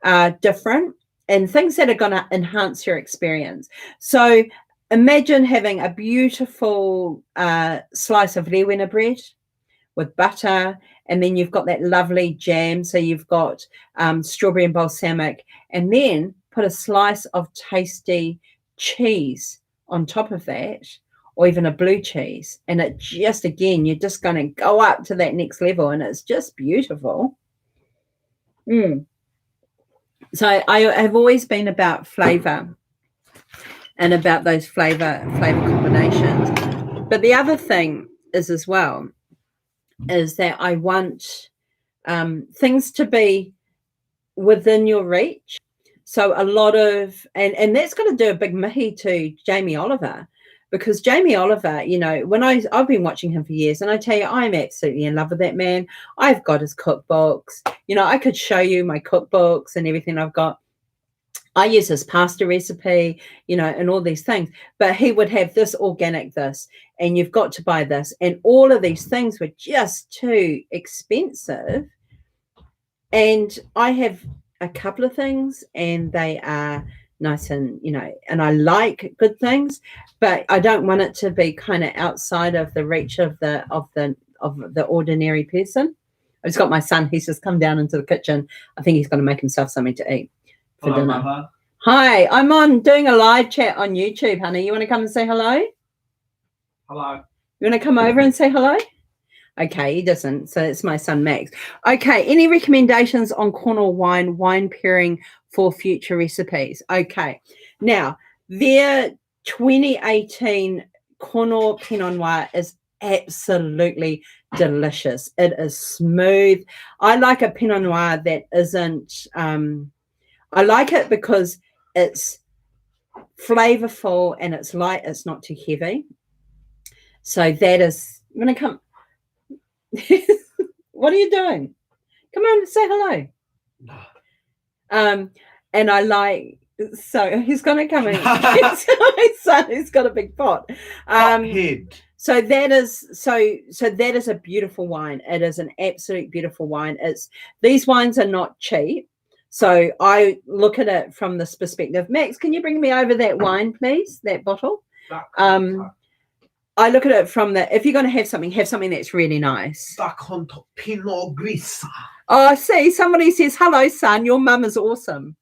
are different and things that are gonna enhance your experience. So imagine having a beautiful slice of rewena bread with butter, and then you've got that lovely jam. So you've got strawberry and balsamic, and then put a slice of tasty cheese on top of that, or even a blue cheese. And it just, again, you're just going to go up to that next level, and it's just beautiful. So I have always been about flavor and about those flavor combinations. But the other thing is as well, is that I want things to be within your reach. So a lot of, and that's going to do a big mihi to Jamie Oliver, because Jamie Oliver, when I've been watching him for years, and I tell you, I'm absolutely in love with that man. I've got his cookbooks. I could show you my cookbooks and everything I've got. I use his pasta recipe, and all these things, but he would have this organic this, and you've got to buy this. And all of these things were just too expensive. And I have a couple of things, and they are nice, and, and I like good things, but I don't want it to be kind of outside of the reach of the ordinary person. I've just got my son. He's just come down into the kitchen. I think he's going to make himself something to eat for dinner. Papa. Hi, I'm on doing a live chat on YouTube, honey. You want to come and say hello? Hello. You want to come over and say hello? Okay, he doesn't. So it's my son, Max. Okay, any recommendations on Cornwall wine pairing for future recipes? Okay, now their 2018 Cornwall Pinot Noir is absolutely delicious. It is smooth. I like a Pinot Noir that isn't, I like it because it's flavorful and it's light, it's not too heavy. So that is, I'm going to come. What are you doing? Come on, say hello. And I like, so he's going to come in. My son, he's got a big pot. So that is a beautiful wine. It is an absolute beautiful wine. These wines are not cheap. So I look at it from this perspective. Max, can you bring me over that wine, please? That bottle. I look at it from if you're going to have something that's really nice. Pinot Gris. Oh, see, somebody says, hello, son, your mum is awesome.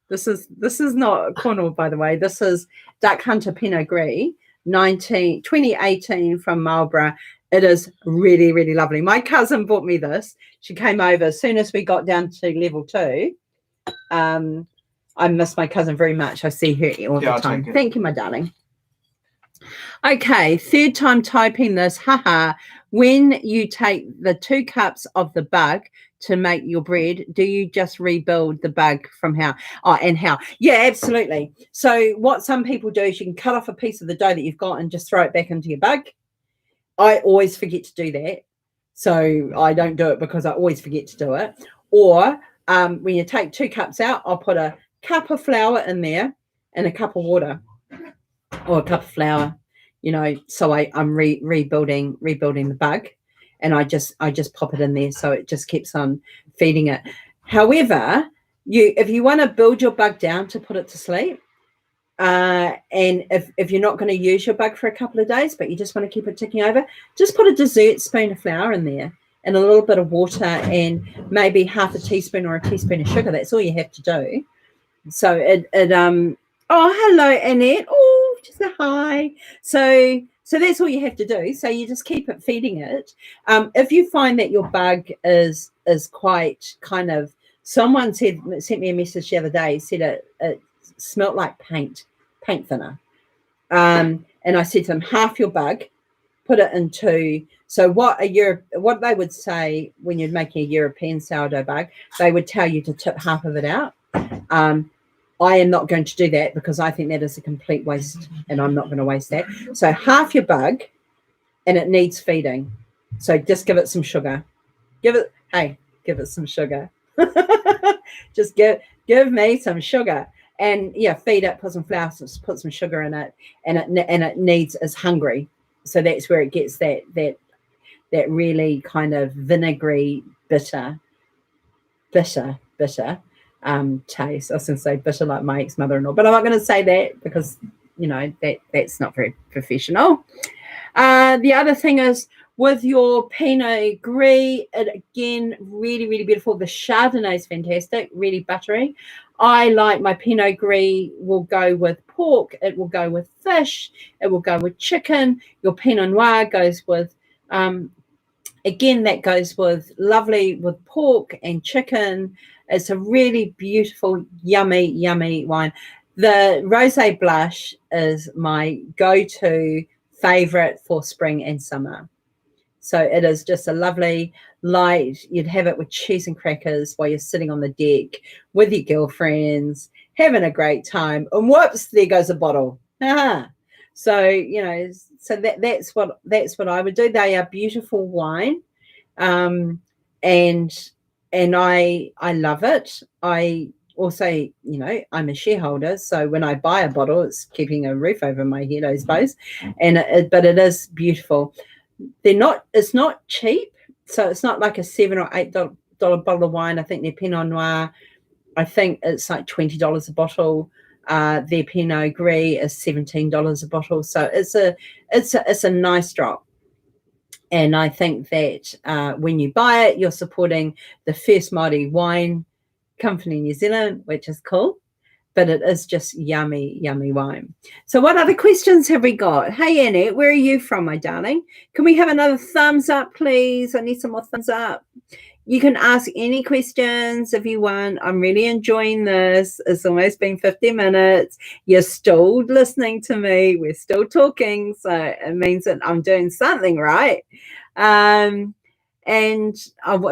This is not Cornwall, by the way. This is Duck Hunter Pinot Gris, 2018 from Marlborough. It is really, really lovely. My cousin bought me this. She came over as soon as we got down to level 2. I miss my cousin very much. I see her all the time. Thank you, my darling. Okay, third time typing this. Haha. When you take the 2 cups of the bug to make your bread, do you just rebuild the bug from how? Oh, and how? Yeah, absolutely. So what some people do is you can cut off a piece of the dough that you've got and just throw it back into your bug. I always forget to do that. So I don't do it because I always forget to do it. Or when you take 2 cups out, I'll put a cup of flour in there and a cup of water or a cup of flour. So I'm rebuilding the bug, and I just pop it in there, so it just keeps on feeding it. However, if you want to build your bug down to put it to sleep, and if you're not going to use your bug for a couple of days, but you just want to keep it ticking over, just put a dessert spoon of flour in there and a little bit of water and maybe half a teaspoon or a teaspoon of sugar. That's all you have to do. So oh, hello, Annette. Oh, just a hi. So that's all you have to do. So you just keep it feeding it. If you find that your bug is quite kind of, someone sent me a message the other day, said it smelled like paint thinner. And I said to them, half your bug, put it into, so what they would say when you're making a European sourdough bug, they would tell you to tip half of it out. I am not going to do that because I think that is a complete waste, and I'm not going to waste that. So half your bug, and it needs feeding. So just give it some sugar. Give it some sugar. Just give me some sugar, and feed it. Put some flour, put some sugar in it, and it is hungry. So that's where it gets that really kind of vinegary, bitter taste. I was going to say bitter like my ex-mother-in-law, but I'm not going to say that because that's not very professional. The other thing is with your Pinot Gris, it again really, really beautiful. The Chardonnay is fantastic, really buttery. I like my Pinot Gris will go with pork, it will go with fish, it will go with chicken. Your Pinot Noir goes with again, that goes with lovely with pork and chicken. It's a really beautiful, yummy, yummy wine. The Rosé Blush is my go-to favorite for spring and summer. So it is just a lovely light. You'd have it with cheese and crackers while you're sitting on the deck with your girlfriends, having a great time. And whoops, there goes a bottle. So, so that's what I would do. They are beautiful wine. And I love it. I also, I'm a shareholder, so when I buy a bottle, it's keeping a roof over my head, I suppose. But it is beautiful. It's not cheap, so it's not like a $7 or $8 bottle of wine. I think their Pinot Noir, I think it's like $20 a bottle. Their Pinot Gris is $17 a bottle, so it's a nice drop. And I think that when you buy it, you're supporting the first Māori wine company in New Zealand, which is cool. but it is just yummy, yummy wine. So what other questions have we got? Hey, Annette, where are you from, my darling? Can we have another thumbs up, please? I need some more thumbs up. You can ask any questions if you want. I'm really enjoying this. It's almost been 50 minutes. You're still listening to me. We're still talking. So it means that I'm doing something right. And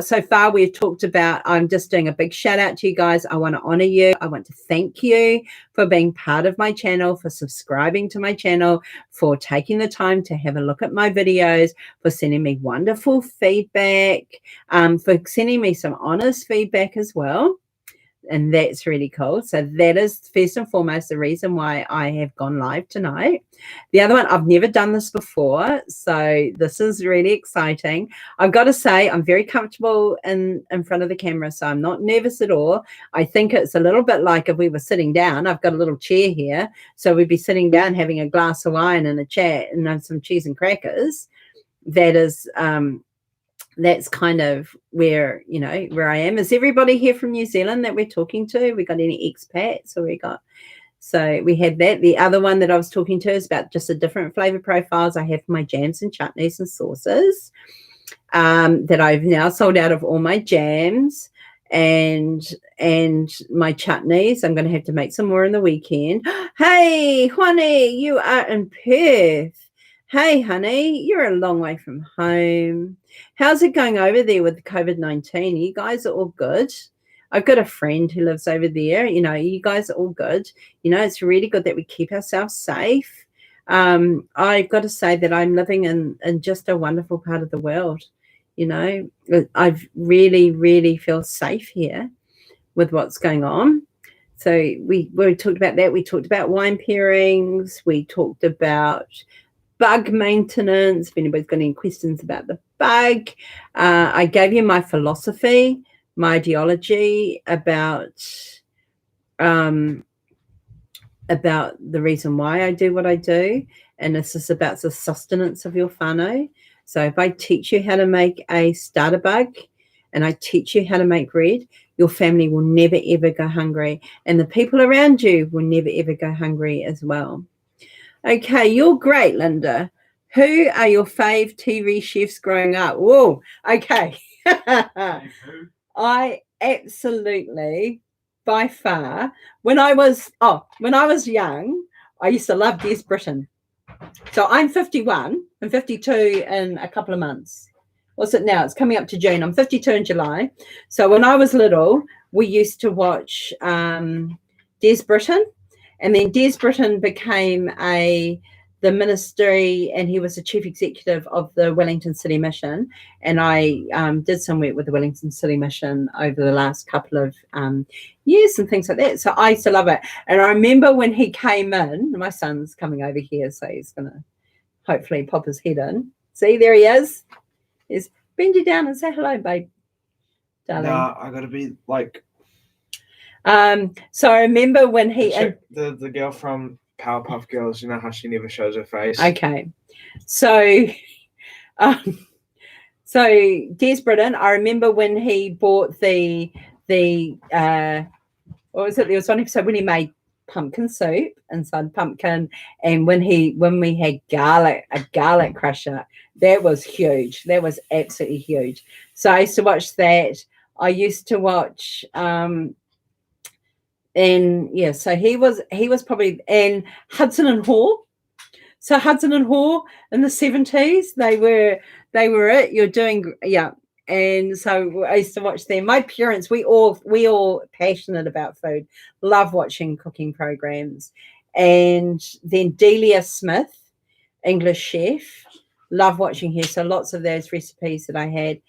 so far we've talked about, I'm just doing a big shout out to you guys. I want to honor you. I want to thank you for being part of my channel, for subscribing to my channel, for taking the time to have a look at my videos, for sending me wonderful feedback, for sending me some honest feedback as well. And that's really cool. So that is first and foremost the reason why I have gone live tonight. The other one, I've never done this before, so this is really exciting. I've got to say I'm very comfortable in front of the camera, so I'm not nervous at all. I think it's a little bit like if we were sitting down. I've got a little chair here, so we'd be sitting down having a glass of wine and a chat and some cheese and crackers. That is that's kind of where, where I am. Is everybody here from New Zealand that we're talking to? We got any expats? So we had that. The other one that I was talking to is about just the different flavor profiles I have for my jams and chutneys and sauces, that I've now sold out of all my jams and my chutneys. I'm going to have to make some more in the weekend. Hey, Juani, you are in Perth. Hey, honey, you're a long way from home. How's it going over there with COVID-19? You guys are all good? I've got a friend who lives over there. You guys are all good. It's really good that we keep ourselves safe. I've got to say that I'm living in just a wonderful part of the world. I really, really feel safe here with what's going on. So we talked about that. We talked about wine pairings. We talked about bug maintenance. If anybody's got any questions about the bug, I gave you my philosophy, my ideology about the reason why I do what I do, and this is about the sustenance of your whānau. So if I teach you how to make a starter bug and I teach you how to make bread, your family will never ever go hungry, and the people around you will never ever go hungry as well. Okay, you're great, Lynda. Who are your fave TV chefs growing up? Whoa, okay. I absolutely, by far, when I was young, I used to love Des Britton. So I'm 51. I'm 52 in a couple of months. What's it now? It's coming up to June. I'm 52 in July. So when I was little, we used to watch Des Britton. And then Des Britton became the ministry, and he was the chief executive of the Wellington City Mission. And I did some work with the Wellington City Mission over the last couple of years and things like that. So I used to love it. And I remember when he came in, my son's coming over here, so he's going to hopefully pop his head in. See, there he is. Bend you down and say hello, babe. Darling. Nah, I got to be like... So I remember when he the girl from Powerpuff Girls, you know how she never shows her face. Okay, so Des Britton, I remember when he bought the what was it? There was one episode when he made pumpkin soup inside pumpkin, and when we had a garlic crusher. That was huge. That was absolutely huge. So I used to watch that. I used to watch and yeah, so he was probably, and Hudson and Haw. So Hudson and Haw in the 70s, they were it. You're doing, yeah. And so I used to watch them. My parents, we all passionate about food, love watching cooking programs. And then Delia Smith, English chef, love watching her. So lots of those recipes that I had.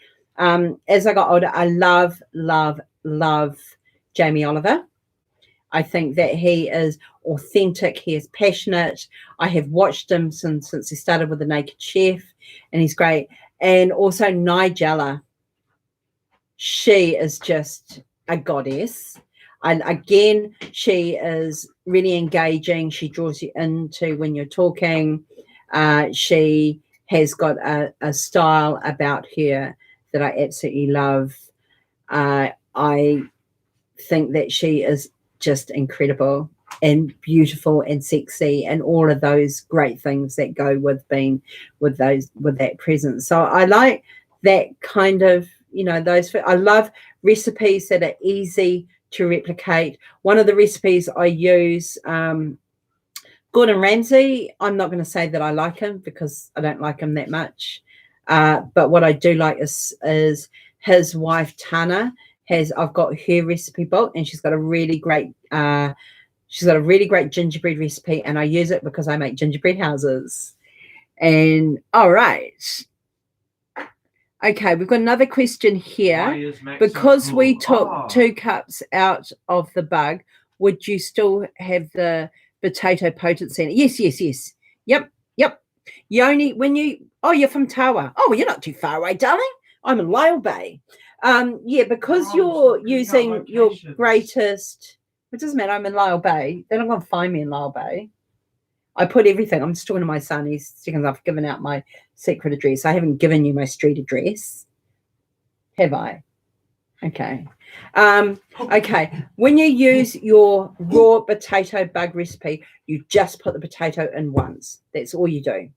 As I got older, I love Jamie Oliver. I think that he is authentic. He is passionate. I have watched him since he started with The Naked Chef, and he's great. And also Nigella. She is just a goddess. And again, she is really engaging. She draws you into when you're talking. She has got a style about her that I absolutely love. I think that she is just incredible and beautiful and sexy and all of those great things that go with being with that present. So I like that kind of, those. I love recipes that are easy to replicate. One of the recipes I use, Gordon Ramsay, I'm not going to say that I like him because I don't like him that much. But what I do like is his wife Tana I've got her recipe book, and she's got a really great gingerbread recipe, and I use it because I make gingerbread houses. And all right. Okay, we've got another question here. Because we took 2 cups out of the bug, would you still have the potato potency? Yes. Yep. You're from Tawa. Oh, well, you're not too far away, darling. I'm in Lyle Bay. Because you're using your greatest, it doesn't matter, I'm in Lyle Bay. They're not going to find me in Lyle Bay. I put everything. I'm just talking to my son. He's thinking I've given out my secret address. I haven't given you my street address, have I? Okay. Okay. When you use your raw potato bug recipe, you just put the potato in once. That's all you do.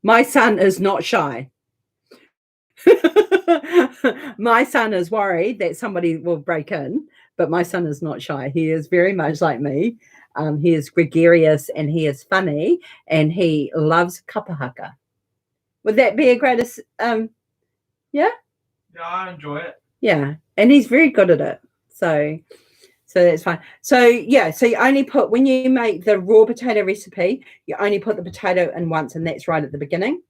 My son is not shy. My son is worried that somebody will break in, but my son is not shy. He is very much like me. He is gregarious and he is funny and he loves kapahaka. Would that be a greatest? Yeah? Yeah, I enjoy it. Yeah, and he's very good at it. So that's fine. So yeah, so you only put, when you make the raw potato recipe, you only put the potato in once, and that's right at the beginning.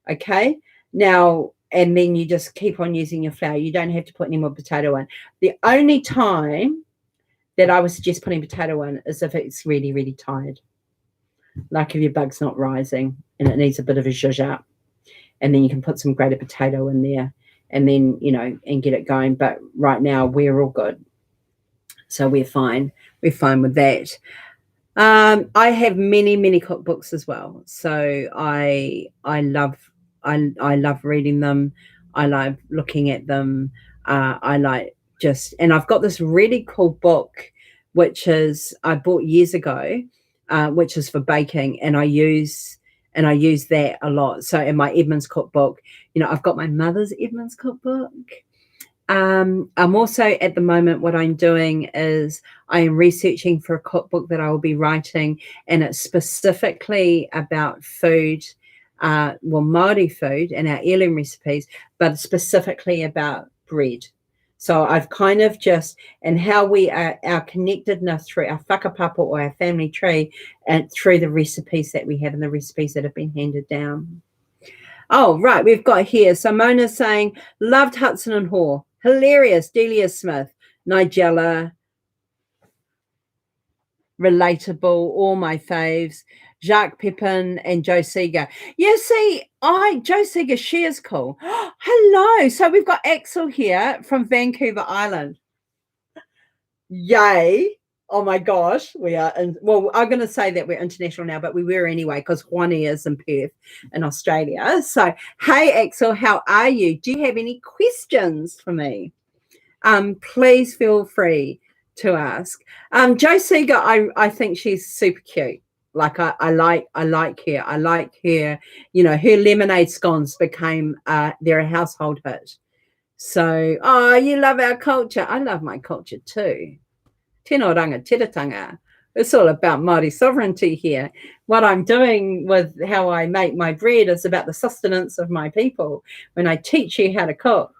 Okay. Now, and then you just keep on using your flour. You don't have to put any more potato in. The only time that I would suggest putting potato in is if it's really, really tired. Like if your bug's not rising and it needs a bit of a zhuzh up. And then you can put some grated potato in there and then, and get it going. But right now we're all good. So we're fine. We're fine with that. I have many, many cookbooks as well. So I love reading them. I love looking at them. I like and I've got this really cool book, which I bought years ago, which is for baking, and I use that a lot. So in my Edmonds cookbook, I've got my mother's Edmonds cookbook. I'm also at the moment, what I'm doing is I am researching for a cookbook that I will be writing, and it's specifically about food, Māori food and our heirloom recipes, but specifically about bread. So I've kind of and how we are, our connectedness through our whakapapa or our family tree, and through the recipes that we have and the recipes that have been handed down. Oh, right. We've got here Simona saying, loved Hudson and Haw. Hilarious. Delia Smith. Nigella. Relatable. All my faves. Jacques Pepin and Joe Seeger. Yeah, see, Joe Seeger, she is cool. Hello. So we've got Axel here from Vancouver Island. Yay. Oh my gosh, we are well, I'm going to say that we're international now, but we were anyway, because Juani is in Perth in Australia. So, hey, Axel, how are you? Do you have any questions for me? Please feel free to ask. Jo Seeger, I think she's super cute. Like I like her. I like her. Her lemonade scones became they're a household hit. So, you love our culture. I love my culture too. Tēnā ranga, tiratanga. It's all about Māori sovereignty here. What I'm doing with how I make my bread is about the sustenance of my people. When I teach you how to cook,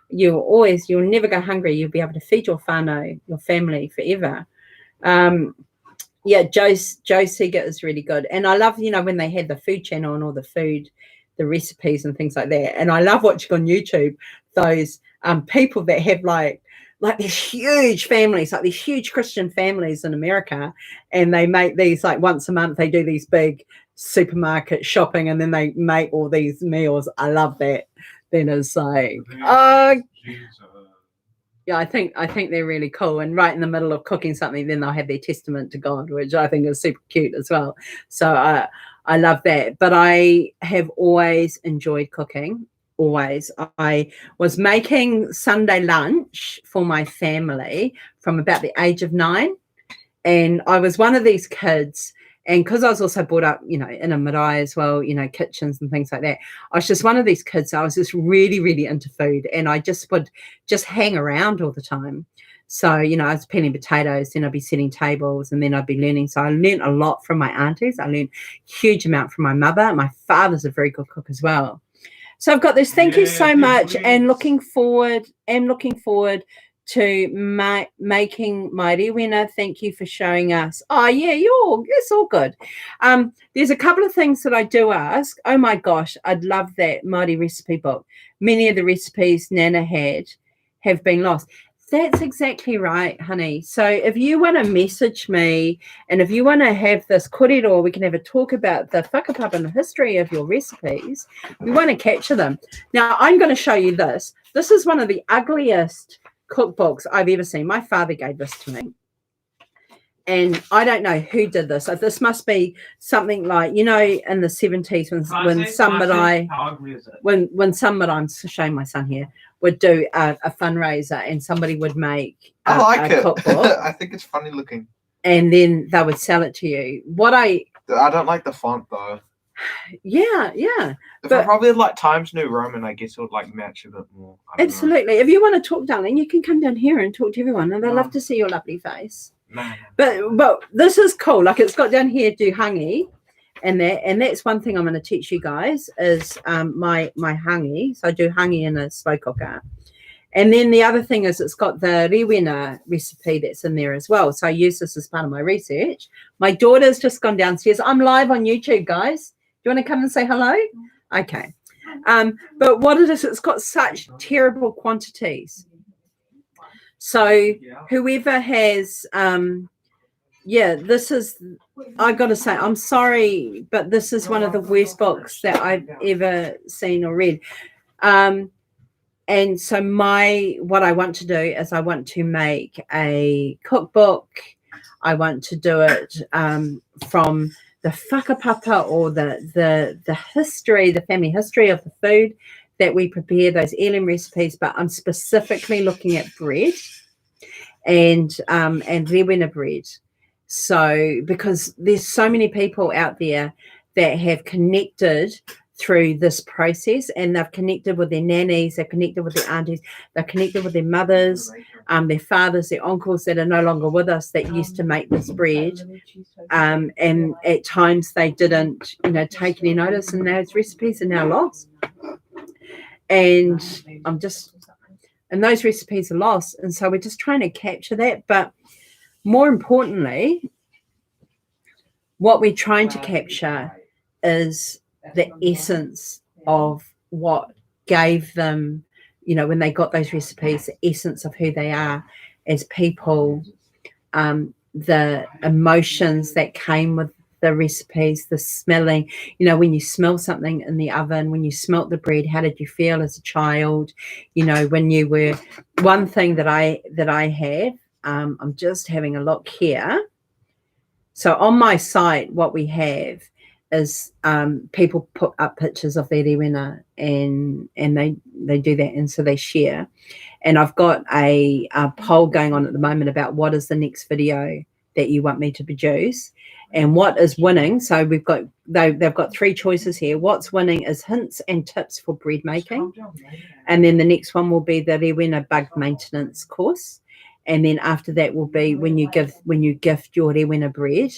you'll never go hungry. You'll be able to feed your whānau, your family forever. Joe Seeger is really good. And I love, when they had the food channel and all the recipes and things like that. And I love watching on YouTube those people that have like these huge families, like these huge Christian families in America, and they make these like once a month. They do these big supermarket shopping, and then they make all these meals. I love that. Then it's like, yeah, I think they're really cool. And right in the middle of cooking something, then they'll have their testament to God, which I think is super cute as well. So I love that. But I have always enjoyed cooking. always. I was making Sunday lunch for my family from about the age of 9. And I was one of these kids. And because I was also brought up, in a marae as well, kitchens and things like that, I was just one of these kids. I was just really, really into food. And I just would just hang around all the time. So, I was peeling potatoes, then I'd be setting tables, and then I'd be learning. So I learned a lot from my aunties. I learned a huge amount from my mother. My father's a very good cook as well. So I've got this. Thank you so much. And looking forward to making my rewena. Thank you for showing us. Oh yeah, it's all good. There's a couple of things that I do ask. Oh my gosh, I'd love that Māori recipe book. Many of the recipes Nana had have been lost. That's exactly right, honey. So if you want to message me and if you want to have this korero, we can have a talk about the whakapapa and the history of your recipes. We want to capture them. Now, I'm going to show you this. This is one of the ugliest cookbooks I've ever seen. My father gave this to me. And I don't know who did this. So this must be something like, in the 70s when somebody, when somebody, I'm showing my son here, would do a fundraiser and somebody would make a cookbook. I think it's funny looking. And then they would sell it to you. I don't like the font though. Yeah. If I probably like Times New Roman, I guess it would like match a bit more. Absolutely. If you want to talk, darling, you can come down here and talk to everyone, and they'd love to see your lovely face. No. But this is cool. Like it's got down here do hangi, and that's one thing I'm going to teach you guys is my hangi. So I do hangi in a slow cooker. And then the other thing is it's got the rewena recipe that's in there as well. So I use this as part of my research. My daughter's just gone downstairs. I'm live on YouTube, guys. Do you want to come and say hello? Okay. But what it is, it's got such terrible quantities. So whoever has, this is, I got to say, I'm sorry, but this is one of the worst books that I've ever seen or read. And so what I want to do is I want to make a cookbook. I want to do it from the whakapapa or the history, the family history of the food that we prepare, those heirloom recipes, but I'm specifically looking at bread and rewena bread. So because there's so many people out there that have connected through this process, and they've connected with their nannies, they've connected with their aunties, they've connected with their mothers, their fathers, their uncles that are no longer with us that used to make this bread. And at times they didn't, take any notice, and those recipes are now lost. And those recipes are lost. And so we're just trying to capture that. But more importantly, what we're trying to capture is the essence of what gave them, when they got those recipes, the essence of who they are as people, the emotions that came with the recipes, the smelling, when you smell something in the oven, when you smelt the bread, how did you feel as a child? When you were, one thing that I have, I'm just having a look here. So on my site, what we have is people put up pictures of their rewena and they do that, and so they share. And I've got a poll going on at the moment about what is the next video that you want me to produce, and what is winning. So they've got 3 choices here. What's winning is hints and tips for bread making, and then the next one will be the rewena bug maintenance course, and then after that will be when you gift your rewena bread,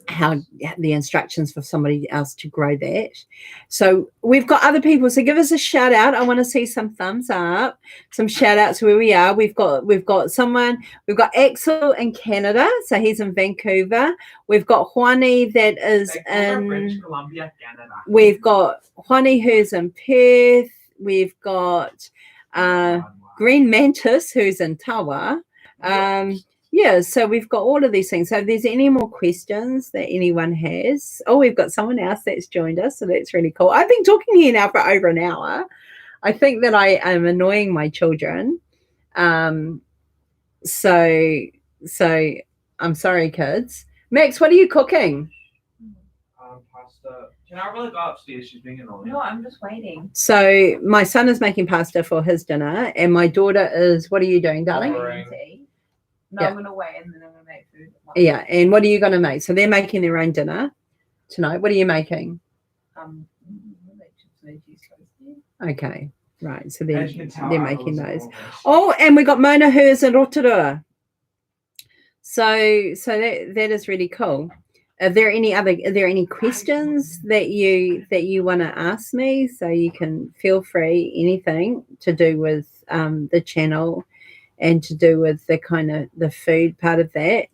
how the instructions for somebody else to grow that. So we've got other people, so give us a shout out. I want to see some thumbs up, some shout outs where we are. We've got someone, we've got Axel in Canada, so he's in Vancouver. We've got Juani that is in British Columbia, Canada. We've got Juani who's in Perth. We've got Green Mantis who's in Tawa. So we've got all of these things. So if there's any more questions that anyone has, we've got someone else that's joined us, so that's really cool. I've been talking here now for over an hour. I think that I am annoying my children. So I'm sorry, kids. Max, what are you cooking? Pasta Can I really go upstairs? She's being annoying. No, I'm just waiting. So my son is making pasta for his dinner, and my daughter is. What are you doing, darling? No, Yeah. I'm gonna wait and then I'm gonna make food. Yeah, and what are you going to make? So they're making their own dinner tonight. What are you making? Okay, right. So they're making those. Oh, and we got Mona who's in Rotorua. So that is really cool. Are there any questions that you want to ask me? So you can feel free, anything to do with the channel and to do with the kind of the food part of that.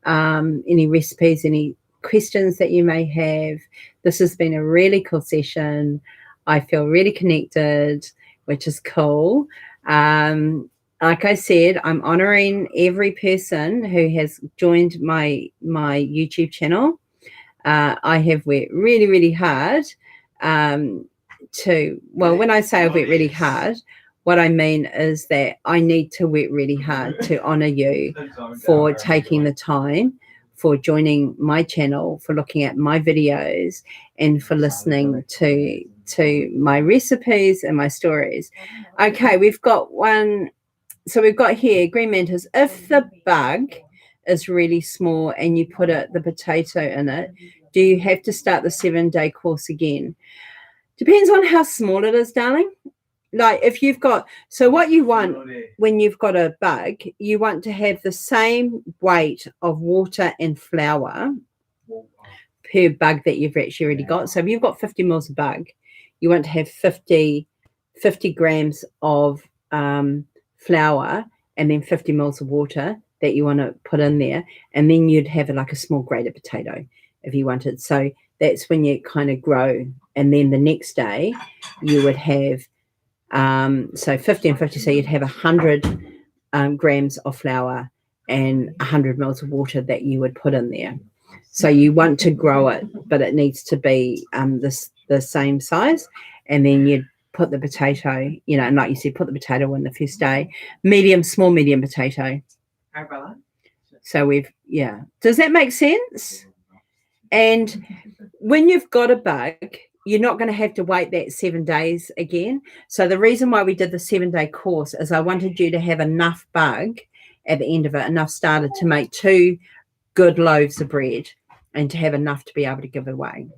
Any recipes, any questions that you may have. This has been a really cool session. I feel really connected, which is cool. Like I said, I'm honoring every person who has joined my YouTube channel. I have worked really, really hard when I say I've worked really hard, what I mean is that I need to work really hard to honor you for taking the time, for joining my channel, for looking at my videos, and for listening to my recipes and my stories. Okay, we've got one. So we've got here, green mantis. If the bug is really small and you put the potato in it, do you have to start the 7-day course again? Depends on how small it is, darling. Like if you've got, so what you want when you've got a bug, you want to have the same weight of water and flour per bug that you've actually already got. So if you've got 50 mils of bug, you want to have 50 grams of flour and then 50 mils of water that you want to put in there, and then you'd have like a small grated potato if you wanted. So that's when you kind of grow, and then the next day you would have so 50 and 50, so you'd have 100 grams of flour and 100 mils of water that you would put in there. So you want to grow it, but it needs to be the same size, and then you'd put the potato, and like you said, put the potato in the first day, small medium potato. Hi, brother. So does that make sense? And when you've got a bug, you're not going to have to wait that 7 days again. So the reason why we did the 7-day course is I wanted you to have enough bug at the end of it, enough starter to make 2 good loaves of bread and to have enough to be able to give away.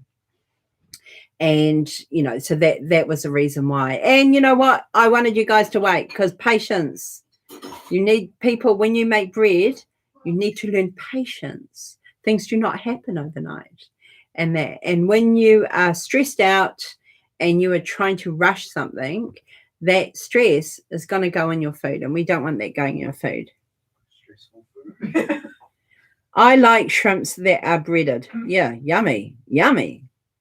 And, so that was the reason why. And you know what? I wanted you guys to wait because patience. You need people, when you make bread, you need to learn patience. Things do not happen overnight. And when you are stressed out and you are trying to rush something, that stress is going to go in your food, and we don't want that going in your food. Stressful food. I like shrimps that are breaded. Yeah, yummy.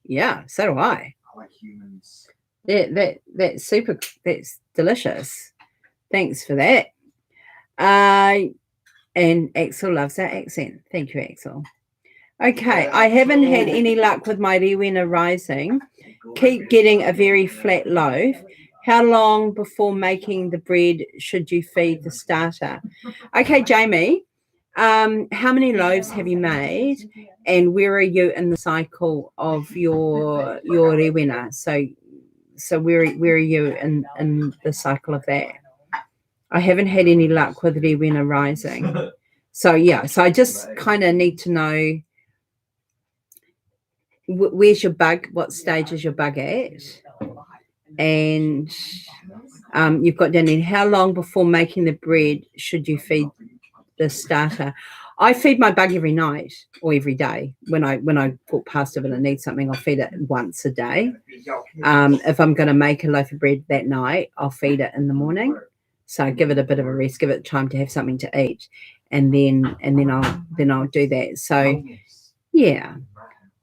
Yeah, so do I. I like humans. That's super. That's delicious. Thanks for that. And Axel loves that accent. Thank you, Axel. Okay, I haven't had any luck with my rewena rising. Keep getting a very flat loaf. How long before making the bread should you feed the starter? Okay, Jamie, how many loaves have you made, and where are you in the cycle of your rewena? So where are you in the cycle of that? I haven't had any luck with rewena rising. So I just kind of need to know where's your bug, what stage is your bug at, and you've got down in how long before making the bread should you feed the starter. I feed my bug every night or every day. When I put pasta and it needs something, I'll feed it once a day. If I'm going to make a loaf of bread that night, I'll feed it in the morning. So give it a bit of a rest, give it time to have something to eat, and then I'll do that. So yeah.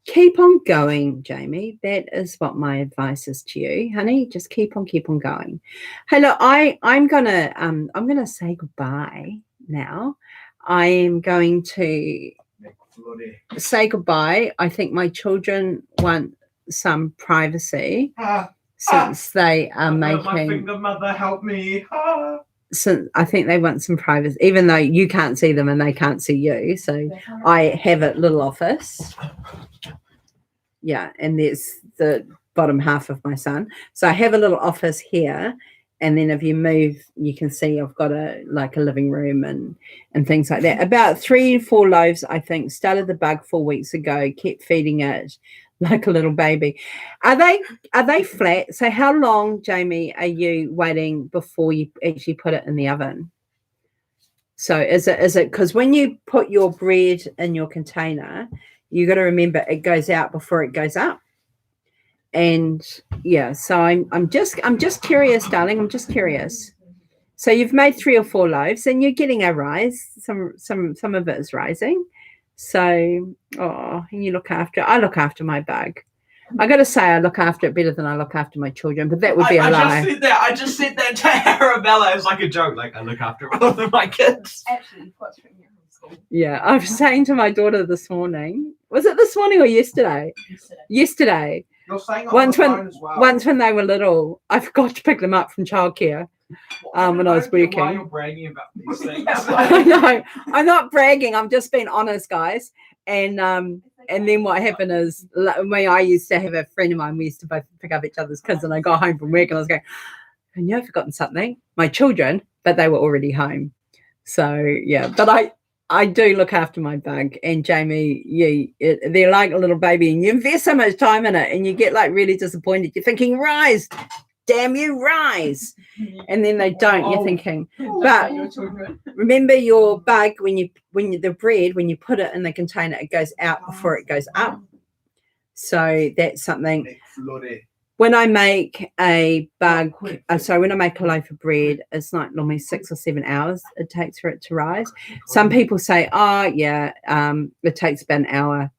Keep on going, Jamie. That is what my advice is to you, honey. Just keep on going. Hey, look, I'm gonna say goodbye now. I am going to say goodbye. I think my children want some privacy since they are making. My finger, mother, help me. Since I think they want some privacy, even though you can't see them and they can't see you. So I have a little office. and there's the bottom half of my son. So I have a little office here, and then if you move, you can see I've got a living room and things like that. About 3 or 4 loaves, I think. Started the bug 4 weeks ago. Kept feeding it like a little baby. Are they flat? So how long, Jamie, are you waiting before you actually put it in the oven? So is it because when you put your bread in your container, you got to remember it goes out before it goes up. And yeah, so I'm just curious, darling. I'm just curious. So you've made 3 or 4 loaves, and you're getting a rise. Some of it is rising. So and you I look after my bug. I got to say, I look after it better than I look after my children, but that would be a lie. I just said that to Arabella. It was like a joke. Like, I look after all of my kids. Actually, what's from your homeschool? Yeah, I was saying to my daughter this morning. Was it this morning or yesterday? Yesterday. You're saying it Once on the phone as well. Once when they were little, I forgot to pick them up from childcare. When I was working. Why you're bragging about these things? I know. I'm not bragging. I'm just being honest, guys. And then what happened is, when I used to have a friend of mine, we used to both pick up each other's kids, and I got home from work and I was going, I knew I'd forgotten something. My children, but they were already home. So yeah, but I do look after my bug. And Jamie, they're like a little baby, and you invest so much time in it, and you get really disappointed. You're thinking, rise, damn you, rise. And then they don't. You're thinking, but remember your bug, when you put it in the container, it goes out before it goes up. So that's something. When I make a when I make a loaf of bread, it's normally 6 or 7 hours it takes for it to rise. Some people say, it takes about an hour.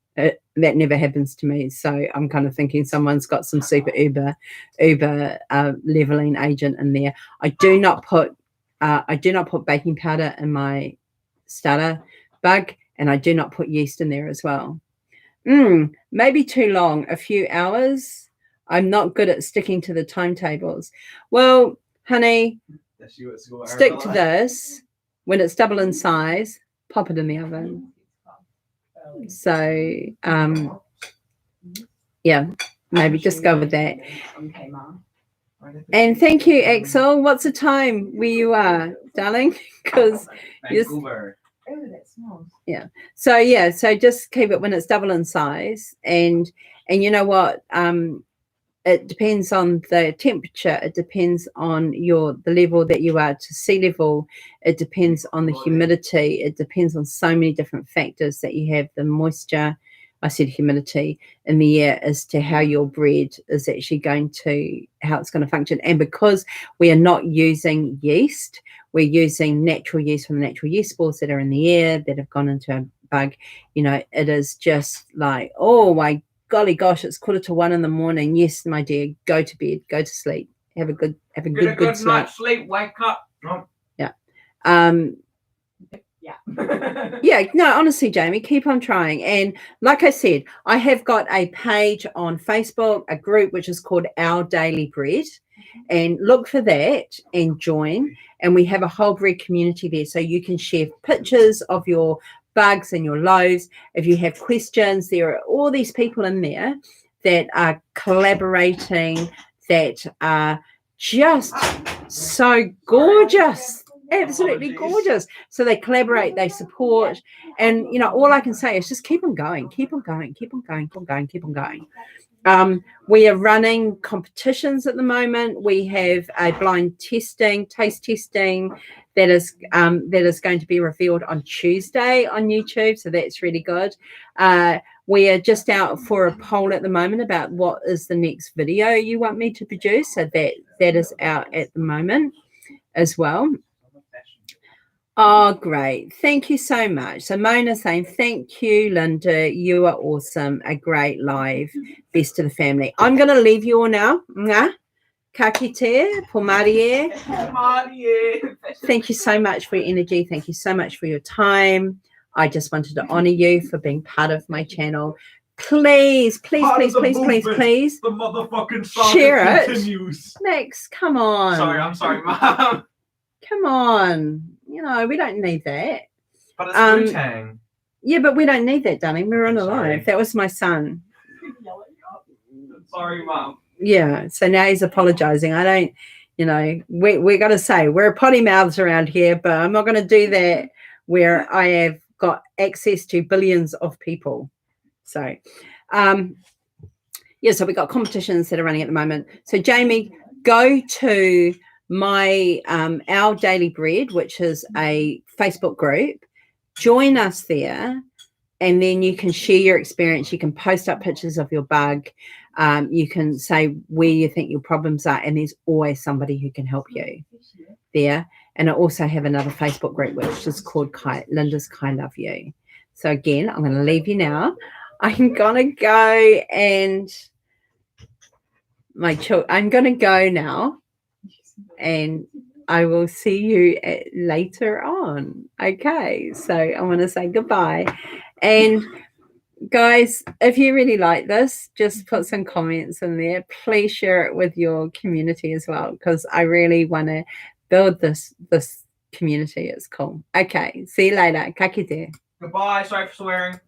That never happens to me. So I'm kind of thinking someone's got some super uber leveling agent in there. I do not put baking powder in my starter bug, and I do not put yeast in there as well. Maybe too long, a few hours. I'm not good at sticking to the timetables. Well, honey, stick to this. When it's double in size, pop it in the oven. So, maybe just go with that. And thank you, Axel. What's the time where you are, darling? Because so just keep it when it's double in size. And you know what? It depends on the temperature. It depends on the level that you are to sea level. It depends on the humidity. It depends on so many different factors that you have. The moisture, I said humidity in the air, as to how your bread is actually how it's going to function. And because we are not using yeast, we're using natural yeast from the natural yeast spores that are in the air that have gone into a bug. It is just like, oh my golly gosh, it's 1:45 in the morning. Yes, my dear, go to bed, go to sleep, have a good sleep. Night's sleep. Wake up. No, honestly, Jamie, keep on trying. And like I said, I have got a page on Facebook, a group which is called Our Daily Bread, and look for that and join. And we have a whole bread community there, so you can share pictures of your bugs and your loaves. If you have questions, there are all these people in there that are collaborating, that are just so gorgeous, absolutely gorgeous. So they collaborate, they support, and all I can say is just keep on going. We are running competitions at the moment. We have a blind taste testing that is going to be revealed on Tuesday on YouTube. So that's really good. We are just out for a poll at the moment about what is the next video you want me to produce. So that is out at the moment as well. Oh, great. Thank you so much. So Mona saying, thank you, Lynda. You are awesome. A great live. Best to the family. I'm going to leave you all now. Ka kite, pomarie. Thank you so much for your energy. Thank you so much for your time. I just wanted to honor you for being part of my channel. Please, the motherfucking saga share continues. Max, come on. I'm sorry, Mom. Come on. We don't need that. But it's Wu-Tang. Yeah, but we don't need that, darling. We're on a live. That was my son. Sorry, Mum. Yeah. So now he's apologizing. I don't, we're going to say we're potty mouths around here, but I'm not going to do that where I have got access to billions of people. So, so we've got competitions that are running at the moment. So Jamie, go to my Our Daily Bread, which is a Facebook group. Join us there, and then you can share your experience. You can post up pictures of your bug. You can say where you think your problems are, and there's always somebody who can help you there. And I also have another Facebook group which is called Lynda's Kind Love You. So again, I'm going to leave you now. I'm going to go and I'm going to go now, and I will see you later on. Okay, so I want to say goodbye. And guys, if you really like this, just put some comments in there. Please share it with your community as well, because I really want to build this community. It's cool. Okay, see you later. Ka kite. Goodbye. Sorry for swearing.